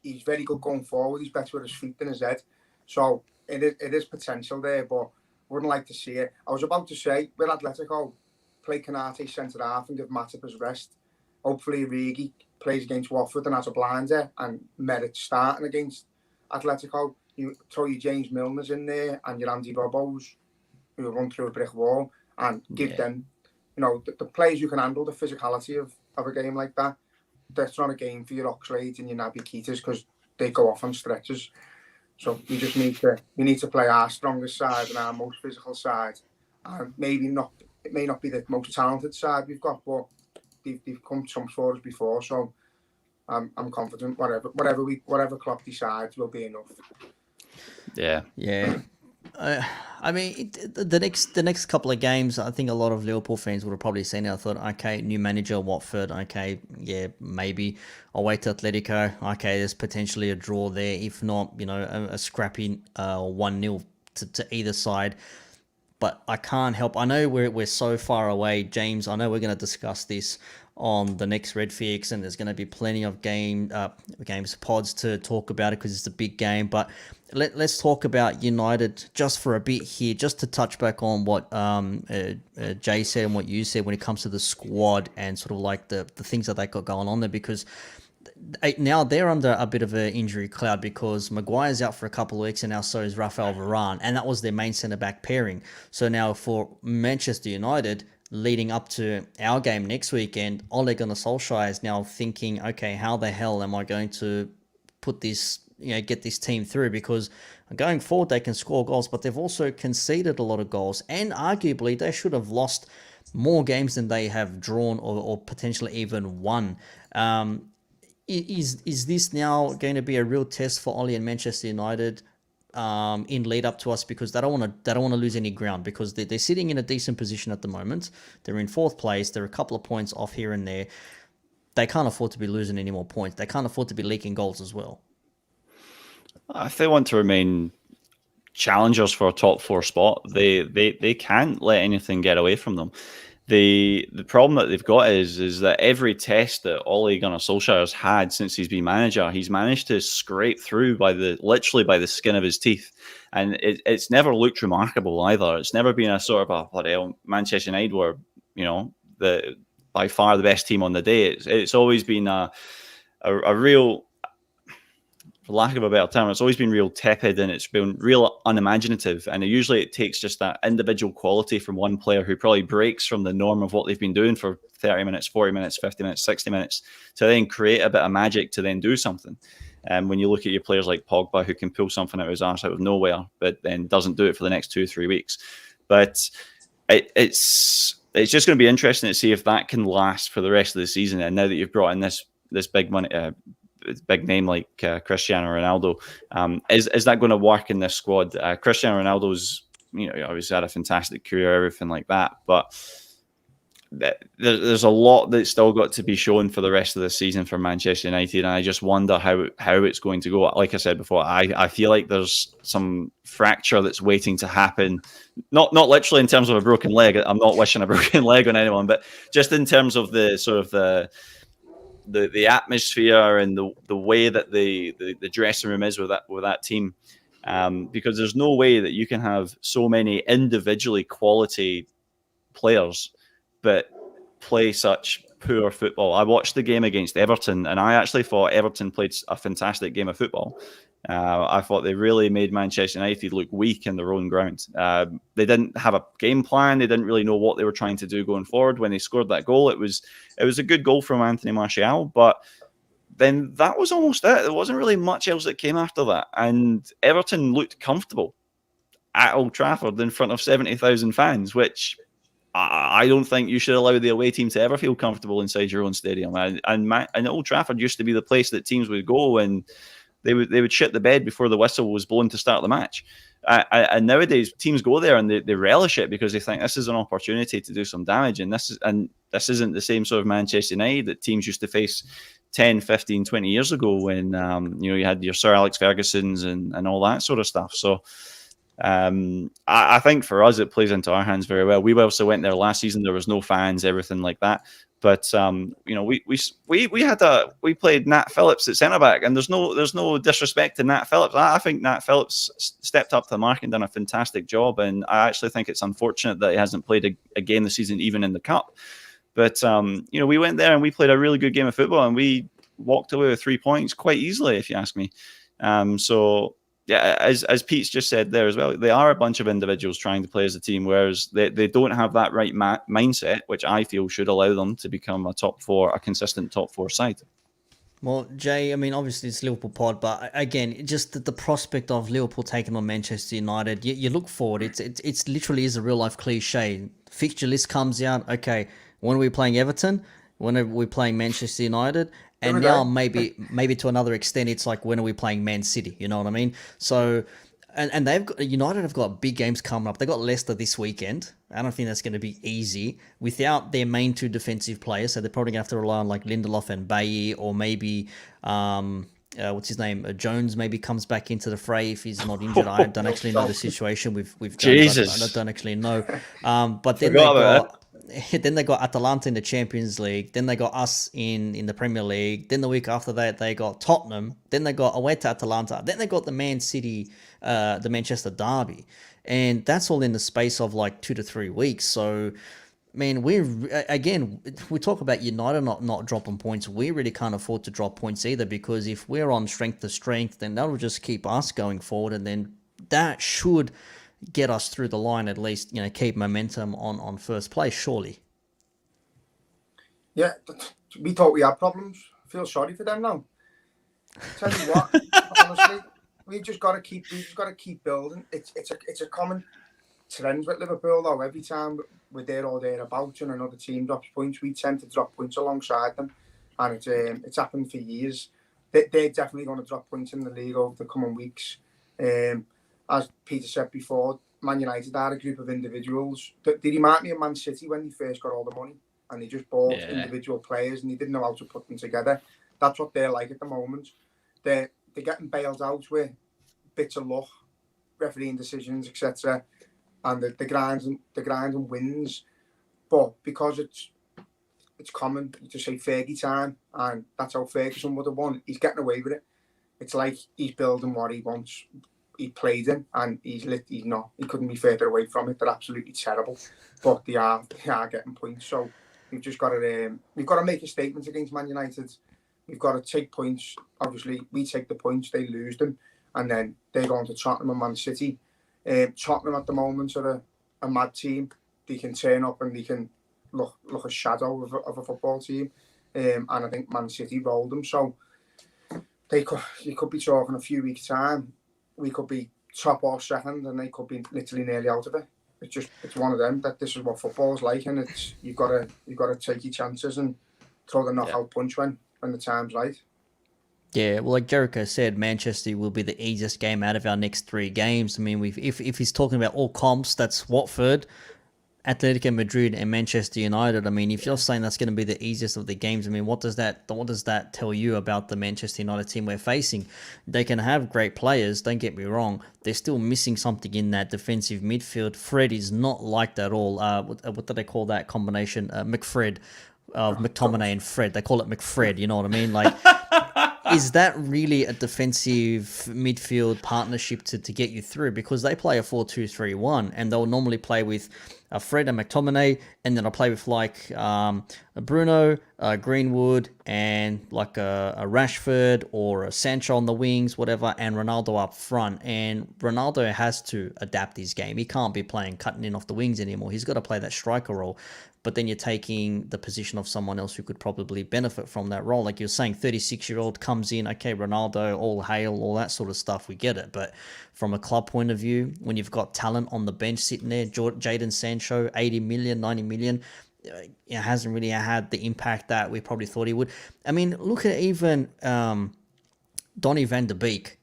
he's very good going forward. He's better with his feet than his head. So it is potential there, but wouldn't like to see it. I was about to say, with Atletico, play Konate centre half and give Matip his rest. Hopefully Origi plays against Watford and has a blinder and merits starting against Atletico. You throw your James Milners in there and your Andy Robos, who run through a brick wall, and give them, the players who can handle the physicality of a game like that. That's not a game for your Oxlades and your Naby Keitas, because they go off on stretches. So we just need to play our strongest side and our most physical side. And it may not be the most talented side we've got, but they've come some for us before. So I'm confident whatever Klopp decides will be enough. Yeah. I mean, the next couple of games, I think a lot of Liverpool fans would have probably seen it. I thought, okay, new manager, Watford, okay, yeah, maybe I'll wait to Atletico. Okay, there's potentially a draw there. If not, a scrappy 1-0 to either side. But I can't help. I know we're so far away, James. I know we're going to discuss this on the next REDFIX, and there's going to be plenty of games pods to talk about it because it's a big game. But let's talk about United just for a bit here, just to touch back on what Jay said and what you said when it comes to the squad and sort of like the things that they got going on there, because now they're under a bit of an injury cloud because Maguire's out for a couple of weeks, and now so is Rafael Varane, and that was their main centre-back pairing. So now for Manchester United, leading up to our game next weekend, Ole Gunnar Solskjaer is now thinking, okay, how the hell am I going to put this, get this team through? Because going forward, they can score goals, but they've also conceded a lot of goals, and arguably they should have lost more games than they have drawn or potentially even won. Is this now going to be a real test for Ole and Manchester United in lead up to us, because they don't want to lose any ground, because they're sitting in a decent position at the moment. They're in fourth place. They're a couple of points off here and there. They can't afford to be losing any more points. They can't afford to be leaking goals as well. If they want to remain challengers for a top 4 spot, they can't let anything get away from them. The problem that they've got is that every test that Ole Gunnar Solskjaer's had since he's been manager, he's managed to scrape through literally by the skin of his teeth, and it's never looked remarkable either. It's never been a sort of a Manchester United were by far the best team on the day. It's always been a real, for lack of a better term, it's always been real tepid, and it's been real unimaginative. And usually it takes just that individual quality from one player who probably breaks from the norm of what they've been doing for 30 minutes, 40 minutes, 50 minutes, 60 minutes to then create a bit of magic to then do something. And when you look at your players like Pogba, who can pull something out of his arse out of nowhere, but then doesn't do it for the next 2-3 weeks. But it's just going to be interesting to see if that can last for the rest of the season. And now that you've brought in this big money, big name like Cristiano Ronaldo, is that going to work in this squad? Cristiano Ronaldo's, obviously had a fantastic career, everything like that, but there's a lot that's still got to be shown for the rest of the season for Manchester United, and I just wonder how it's going to go. Like I said before, I feel like there's some fracture that's waiting to happen, not literally in terms of a broken leg. I'm not wishing a broken leg on anyone, but just in terms of the sort of the atmosphere and the way that the dressing room is with that team, because there's no way that you can have so many individually quality players but play such poor football. I watched the game against Everton, and I actually thought Everton played a fantastic game of football. I thought they really made Manchester United look weak in their own ground. They didn't have a game plan. They didn't really know what they were trying to do going forward. When they scored that goal, it was a good goal from Anthony Martial, but then that was almost it. There wasn't really much else that came after that. And Everton looked comfortable at Old Trafford in front of 70,000 fans, which I don't think you should allow the away team to ever feel comfortable inside your own stadium. And Old Trafford used to be the place that teams would go and they would shit the bed before the whistle was blown to start the match. And nowadays teams go there and they relish it because they think this is an opportunity to do some damage. And this isn't the same sort of Manchester United that teams used to face 10, 15, 20 years ago when you had your Sir Alex Fergusons and all that sort of stuff. So I think for us it plays into our hands very well. We also went there last season. There was no fans, everything like that. But we played Nat Phillips at centre back, and there's no disrespect to Nat Phillips. I think Nat Phillips stepped up to the mark and done a fantastic job, and I actually think it's unfortunate that he hasn't played a game this season, even in the cup. But we went there and we played a really good game of football, and we walked away with 3 points quite easily, if you ask me. So yeah, as Pete's just said there as well, they are a bunch of individuals trying to play as a team, whereas they don't have that right mindset, which I feel should allow them to become a consistent top four side. Well, Jay, I mean, obviously it's Liverpool pod, but again, just the prospect of Liverpool taking on Manchester United, you look forward. It's literally is a real life cliche. Fixture list comes out. Okay, when are we playing Everton? When are we playing Manchester United? And now maybe to another extent, it's like, when are we playing Man City? You know what I mean? So And they've got United have got big games coming up. They got Leicester this weekend. I don't think that's going to be easy without their main two defensive players. So they're probably going to have to rely on like Lindelof and Bailly, or maybe what's his name, Jones maybe comes back into the fray if he's not injured. I don't actually know the situation with Jones. Jesus. I don't actually know. But then Forgot about then they got Atalanta in the Champions League. Then they got us in the Premier League. Then the week after that, they got Tottenham. Then they got away to Atalanta. Then they got the Man City, the Manchester derby. And that's all in the space of like 2 to 3 weeks. So, man, we talk about United not dropping points. We really can't afford to drop points either, because if we're on strength to strength, then that'll just keep us going forward. And then that should get us through the line, at least, keep momentum on first place, surely. Yeah, we thought we had problems. Feel sorry for them now. Tell you what, honestly, we've just got to keep building. It's a common trend with Liverpool though. Every time we're there or thereabouts and another team drops points, we tend to drop points alongside them, and it's happened for years. They're definitely going to drop points in the league over the coming weeks. As Peter said before, Man United are a group of individuals. They remind me of Man City when they first got all the money and they just bought individual players and they didn't know how to put them together. That's what they're like at the moment. They're getting bailed out with bits of luck, refereeing decisions, etc. And the grind and wins. But because it's common to say Fergie time, and that's how Ferguson would have won, he's getting away with it. It's like he's building what he wants. He played in, and he's not. He couldn't be further away from it. They're absolutely terrible, but they are getting points. So we've just got to make a statement against Man United. We've got to take points. Obviously, we take the points, they lose them, and then they're going to Tottenham and Man City. Tottenham at the moment are a mad team. They can turn up and they can look a shadow of a football team. And I think Man City rolled them. So you could be talking a few weeks' time. We could be top or second, and they could be literally nearly out of it. It's one of them, that this is what football's like, and you've got to take your chances and throw the knockout punch when the time's right. Yeah, well, like Jericho said, Manchester will be the easiest game out of our next 3 games. I mean, if he's talking about all comps, that's Watford, Atletico Madrid, and Manchester United. I mean, if you're saying that's going to be the easiest of the games, I mean, what does that tell you about the Manchester United team we're facing? They can have great players, don't get me wrong. They're still missing something in that defensive midfield. Fred is not like that at all. What do they call that combination? McFred, McTominay and Fred. They call it McFred, you know what I mean? Like, is that really a defensive midfield partnership to get you through? Because they play a 4-2-3-1, and they'll normally play with Fred and McTominay, and then I'll play with like Bruno, Greenwood, and like a Rashford or a Sancho on the wings, whatever, and Ronaldo up front. And Ronaldo has to adapt his game. He can't be playing cutting in off the wings anymore. He's got to play that striker role. But then you're taking the position of someone else who could probably benefit from that role. Like you're saying, 36-year-old comes in, okay, Ronaldo, all hail, all that sort of stuff, we get it. But from a club point of view, when you've got talent on the bench sitting there, Jadon Sancho, 80 million, 90 million, it hasn't really had the impact that we probably thought he would. I mean, look at even Donny van de Beek.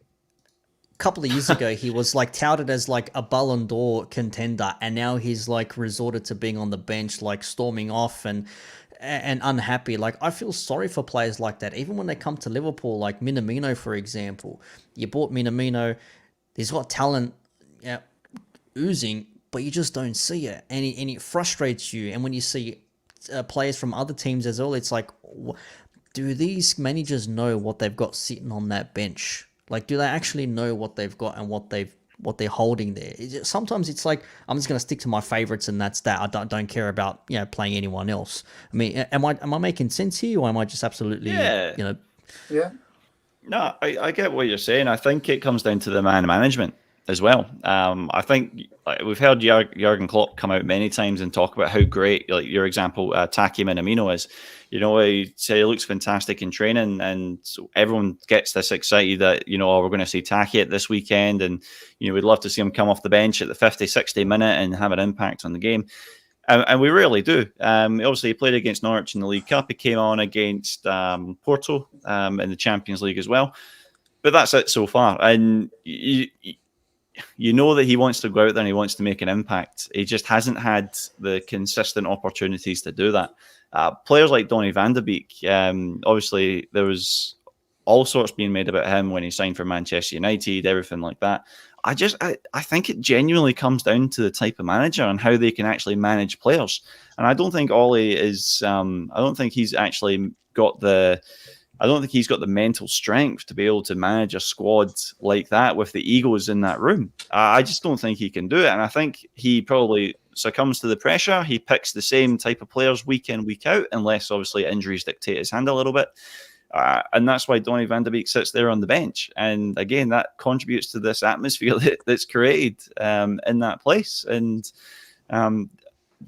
A couple of years ago, he was like touted as like a Ballon d'Or contender, and now he's like resorted to being on the bench, like storming off and unhappy. Like, I feel sorry for players like that. Even when they come to Liverpool, like Minamino, for example, you bought Minamino, he's got talent, oozing, but you just don't see it, and it frustrates you. And when you see players from other teams as well, it's like, do these managers know what they've got sitting on that bench? Like, do they actually know what they've got and what they're holding there? Sometimes it's like, I'm just going to stick to my favorites and that's that. I don't care about playing anyone else. I mean, am I making sense here, or am I just absolutely Yeah. No, I get what you're saying. I think it comes down to the man management as well. I think we've heard Jurgen Klopp come out many times and talk about how great, like your example, Taki Minamino is. He say he looks fantastic in training, and so everyone gets this excited that, we're going to see Taki at this weekend, and, we'd love to see him come off the bench at the 50, 60 minute and have an impact on the game. And we rarely do. Obviously, he played against Norwich in the League Cup. He came on against Porto in the Champions League as well. But that's it so far. And you know that he wants to go out there and he wants to make an impact. He just hasn't had the consistent opportunities to do that. Players like Donny van de Beek, obviously there was all sorts being made about him when he signed for Manchester United, everything like that. I think it genuinely comes down to the type of manager and how they can actually manage players. And I don't think Ollie is. I don't think he's actually got the. I don't think he's got the mental strength to be able to manage a squad like that with the egos in that room. I just don't think he can do it. And I think he probably succumbs to the pressure. He picks the same type of players week in, week out, unless obviously injuries dictate his hand a little bit. And that's why Donny van de Beek sits there on the bench. And again, that contributes to this atmosphere that's created in that place. And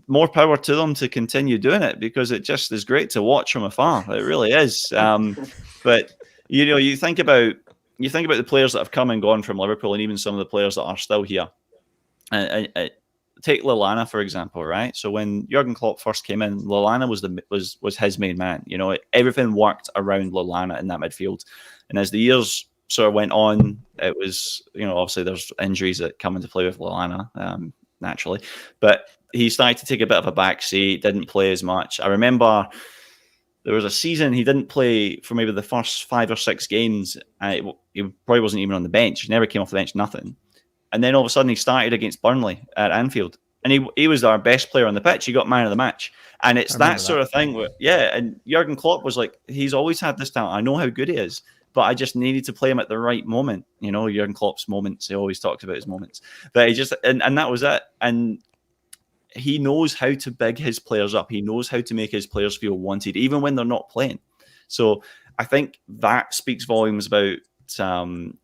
more power to them to continue doing it, because it just is great to watch from afar. It really is. But you think about the players that have come and gone from Liverpool, and even some of the players that are still here. Take Lallana, for example, right? So when Jurgen Klopp first came in, Lallana was his main man. Everything worked around Lallana in that midfield. And as the years sort of went on, it was, obviously there's injuries that come into play with Lallana, naturally. But he started to take a bit of a back seat, didn't play as much. I remember there was a season he didn't play for maybe the first 5 or 6 games. He probably wasn't even on the bench. He never came off the bench, nothing. And then all of a sudden he started against Burnley at Anfield. And he was our best player on the pitch. He got man of the match. And it's that sort of thing where, and Jurgen Klopp was like, he's always had this talent. I know how good he is, but I just needed to play him at the right moment. Jurgen Klopp's moments. He always talks about his moments. But he just, and that was it. And he knows how to big his players up. He knows how to make his players feel wanted, even when they're not playing. So I think that speaks volumes about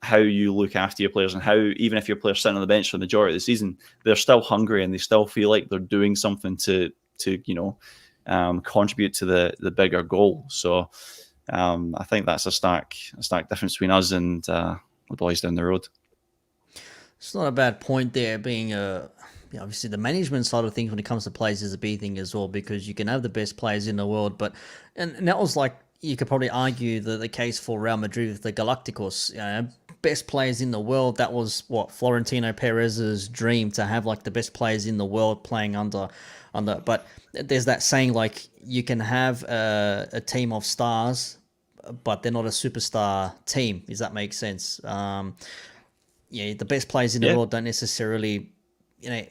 how you look after your players, and how even if your players sit on the bench for the majority of the season, they're still hungry and they still feel like they're doing something to contribute to the bigger goal. So I think that's a stark difference between us and the boys down the road. It's not a bad point there, being obviously the management side of things when it comes to players is a big thing as well, because you can have the best players in the world, and that was like, you could probably argue the case for Real Madrid with the Galacticos, best players in the world. That was Florentino Perez's dream, to have like the best players in the world playing under. But there's that saying, like, you can have a team of stars, but they're not a superstar team. Does that make sense? The best players in the world don't necessarily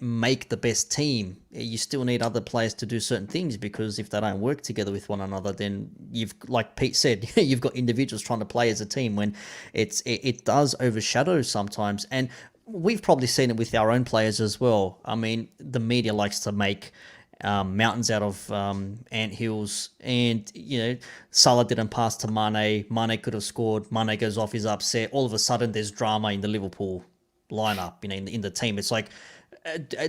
make the best team. You still need other players to do certain things, because if they don't work together with one another, then you've, like Pete said, you've got individuals trying to play as a team, when it does overshadow sometimes. And we've probably seen it with our own players as well. I mean, the media likes to make mountains out of anthills, and Salah didn't pass to Mane. Mane could have scored. Mane goes off, he's upset. All of a sudden, there's drama in the Liverpool lineup, in the team. It's like,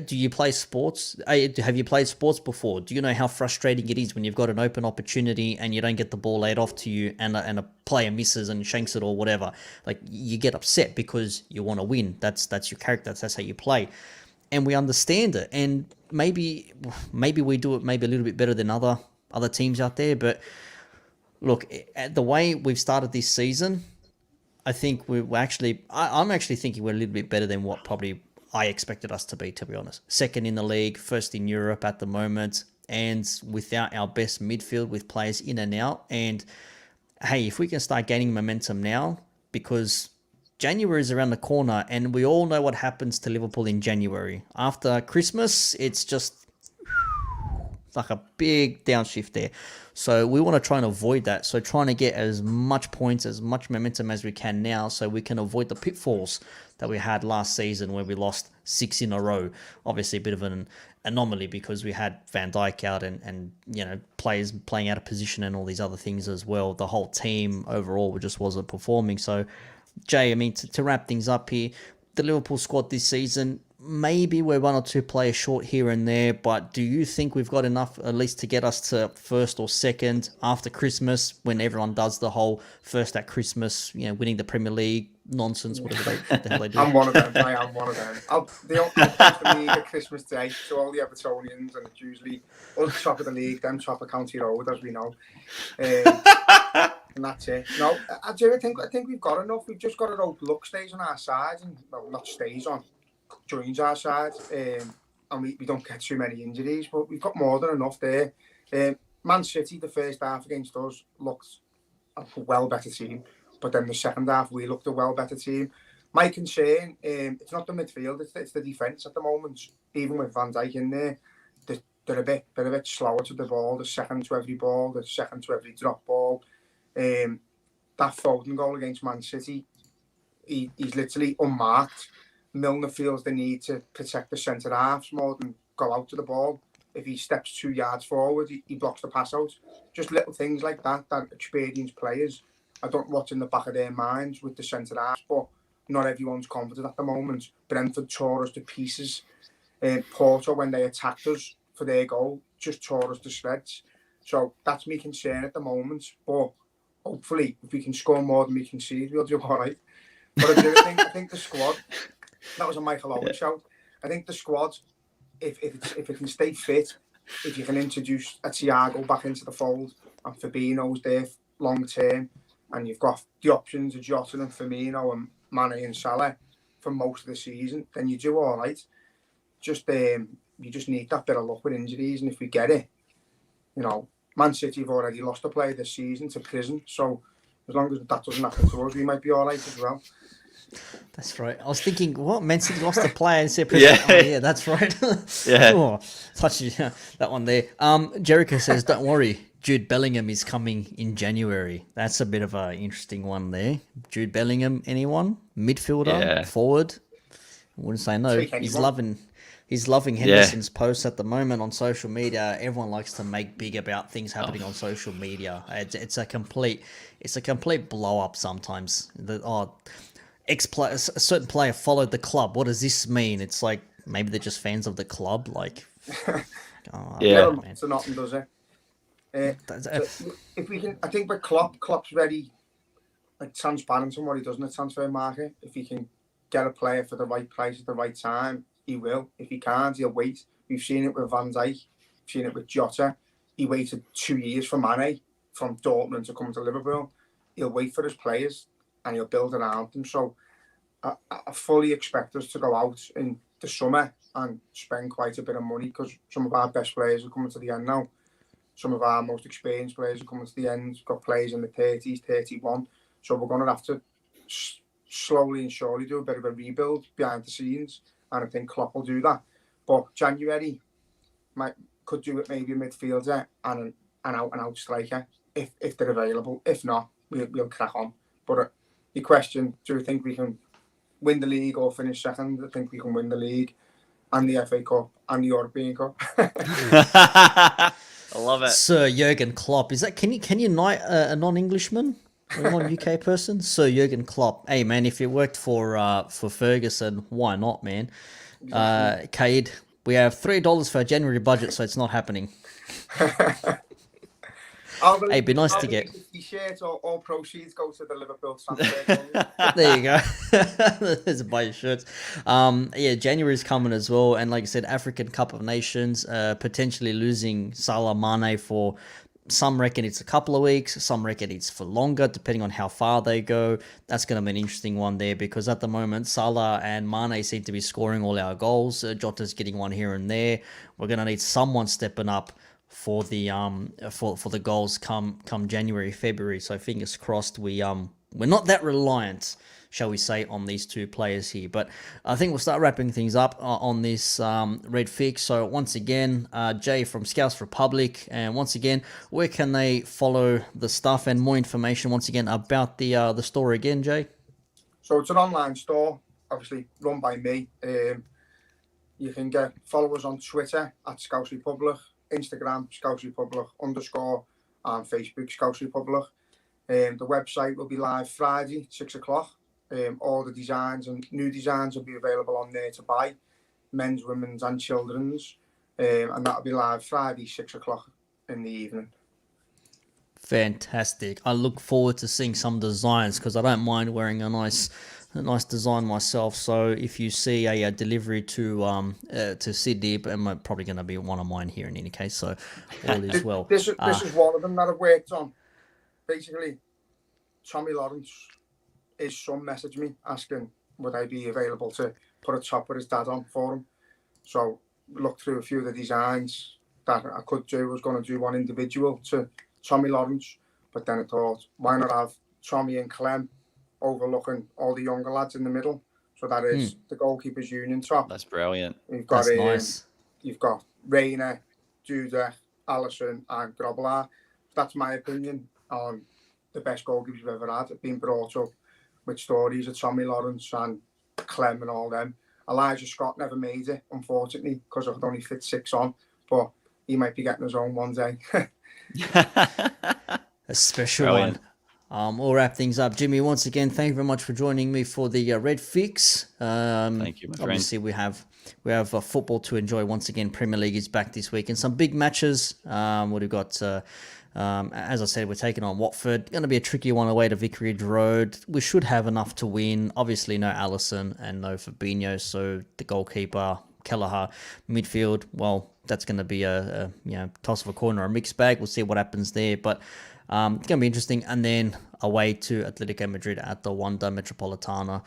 do you play sports? Have you played sports before? Do you know how frustrating it is when you've got an open opportunity and you don't get the ball laid off to you, and a player misses and shanks it or whatever? Like, you get upset because you want to win. That's your character. That's how you play. And we understand it. And maybe we do it maybe a little bit better than other teams out there. But look, the way we've started this season, I think I'm actually thinking we're a little bit better than what probably I expected us to be honest. Second in the league, first in Europe at the moment, and without our best midfield with players in and out. And hey, if we can start gaining momentum now, because January is around the corner, and we all know what happens to Liverpool in January. After Christmas, it's just like a big downshift there. So we want to try and avoid that. So trying to get as much points, as much momentum as we can now, so we can avoid the pitfalls that we had last season where we lost 6 in a row. Obviously a bit of an anomaly because we had Van Dijk out and players playing out of position and all these other things as well. The whole team overall just wasn't performing. So Jay, I mean, to wrap things up here, the Liverpool squad this season, maybe we're 1 or 2 players short here and there, but do you think we've got enough at least to get us to first or second after Christmas, when everyone does the whole first at Christmas, winning the Premier League nonsense, whatever the hell they do? I'm one of them. I am one of them. They all come to the league at Christmas Day, so all the Evertonians, and it's usually us top of the league, them top of County Road, as we know. And that's it. No, I think we've got enough. We've just got to hope luck stays on our side, and not stays on. joins our side, and we don't get too many injuries, but we've got more than enough there. Man City, the first half against us, looked a well better team, but then the second half we looked a well better team. My concern, it's not the midfield, it's the defence at the moment. Even with Van Dijk in there, they're a bit slower to the ball, the second to every ball, the second to every drop ball. That Foden goal against Man City, he's literally unmarked. Milner feels the need to protect the centre halves more than go out to the ball. If he steps 2 yards forward, he blocks the pass out. Just little things like that experienced players, I don't know what's in the back of their minds with the centre halves, but not everyone's confident at the moment. Brentford tore us to pieces. Porto, when they attacked us for their goal, just tore us to shreds. So that's my concern at the moment. But hopefully, if we can score more than we can see, we'll do all right. But I think the squad, that was a Michael Owen shout. I think the squad, if it can stay fit, if you can introduce a Thiago back into the fold and Fabinho's there long term, and you've got the options of Jota and Firmino and Mane and Salah for most of the season, then you do all right. Just you just need that bit of luck with injuries, and if we get it, Man City have already lost a player this season to prison, so as long as that doesn't happen to us, we might be all right as well. That's right. I was thinking, what? Man City lost a player and said, yeah, that's right. Yeah. Oh, touchy, that one there. Jericho says, don't worry, Jude Bellingham is coming in January. That's a bit of an interesting one there. Jude Bellingham, anyone? Midfielder? Forward? I wouldn't say no. He's loving Henderson's posts at the moment on social media. Everyone likes to make big about things happening on social media. It's a complete blow up sometimes. A certain player followed the club. What does this mean? It's like maybe they're just fans of the club. Like, it's nothing, does it? If we can, I think with Klopp's very transparent on what he does in the transfer market. If he can get a player for the right price at the right time, he will. If he can't, he'll wait. We've seen it with Van Dijk. We've seen it with Jota. He waited 2 years for Mane from Dortmund to come to Liverpool. He'll wait for his players and he'll build around them. So I fully expect us to go out in the summer and spend quite a bit of money, because some of our best players are coming to the end now. Some of our most experienced players are coming to the end. We've got players in the 30s, 31. So we're going to have to slowly and surely do a bit of a rebuild behind the scenes. And I think Klopp will do that. But January could do it, maybe a midfielder and an out-and-out striker if they're available. If not, we'll crack on. But the question, do you think we can win the league or finish second? I think we can win the league and the FA Cup and the European Cup. I love it. Sir Jurgen Klopp. Is that can you knight a non-Englishman? A non-UK person? Sir Jurgen Klopp. Hey man, if it worked for Ferguson, why not, man? Cade, we have $3 for a January budget, so it's not happening. Hey, it'd be nice to get. T-shirts or all proceeds go to the Liverpool transfer. There you go. There's a buy your shirts. January's coming as well, and like I said, African Cup of Nations, potentially losing Salah, Mane for. Some reckon it's a couple of weeks. Some reckon it's for longer, depending on how far they go. That's going to be an interesting one there, because at the moment, Salah and Mane seem to be scoring all our goals. Jota's getting one here and there. We're going to need someone stepping up for the for the goals come January, February. So fingers crossed we're not that reliant, shall we say, on these two players here. But I think we'll start wrapping things up on this REDFIX. So once again, Jay from Scouts Republic, and once again, where can they follow the stuff and more information once again about the store again, Jay? So it's an online store, obviously run by me. You can follow us on Twitter at Scouts Republic, Instagram Scouts Republic _ and Facebook Scouts Republic. The website will be live Friday 6 o'clock. All the designs and new designs will be available on there to buy, men's, women's and children's, and that'll be live Friday 6 o'clock in the evening. Fantastic. I look forward to seeing some designs, because I don't mind wearing a nice design myself. So if you see a delivery to Sydney, I'm probably going to be one of mine here in any case. So all is well. This is one of them that I've worked on. Basically, Tommy Lawrence, his son messaged me asking would I be available to put a top with his dad on for him. So looked through a few of the designs that I could do. I was going to do one individual to Tommy Lawrence, but then I thought, why not have Tommy and Clem overlooking all the younger lads in the middle? So that is the goalkeepers union top. That's brilliant. You've got That's nice. You've got Ranieri, Dudek, Allison, and Grobler. That's my opinion on the best goalkeepers we've ever had. I've been brought up with stories of Tommy Lawrence and Clem and all them. Elijah Scott never made it, unfortunately, because I could only fit 6 on. But he might be getting his own one day. A special Brilliant. one. We'll wrap things up. Jimmy, once again, thank you very much for joining me for the REDFIX. Thank you, my friend. Obviously, we have football to enjoy once again. Premier League is back this week and some big matches. What we've got, as I said, we're taking on Watford. Going to be a tricky one away to Vicarage Road. We should have enough to win. Obviously, no Allison and no Fabinho, so the goalkeeper, Kelleher, midfield, well, that's going to be a toss of a coin or a mixed bag. We'll see what happens there, but it's going to be interesting. And then away to Atletico Madrid at the Wanda Metropolitana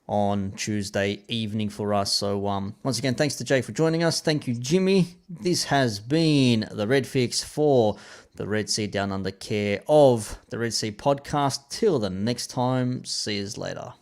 on Tuesday evening for us. So once again, thanks to Jay for joining us. Thank you, Jimmy. This has been the REDFIX for the Red Sea Down Under care of the Red Sea podcast. Till the next time, see you later.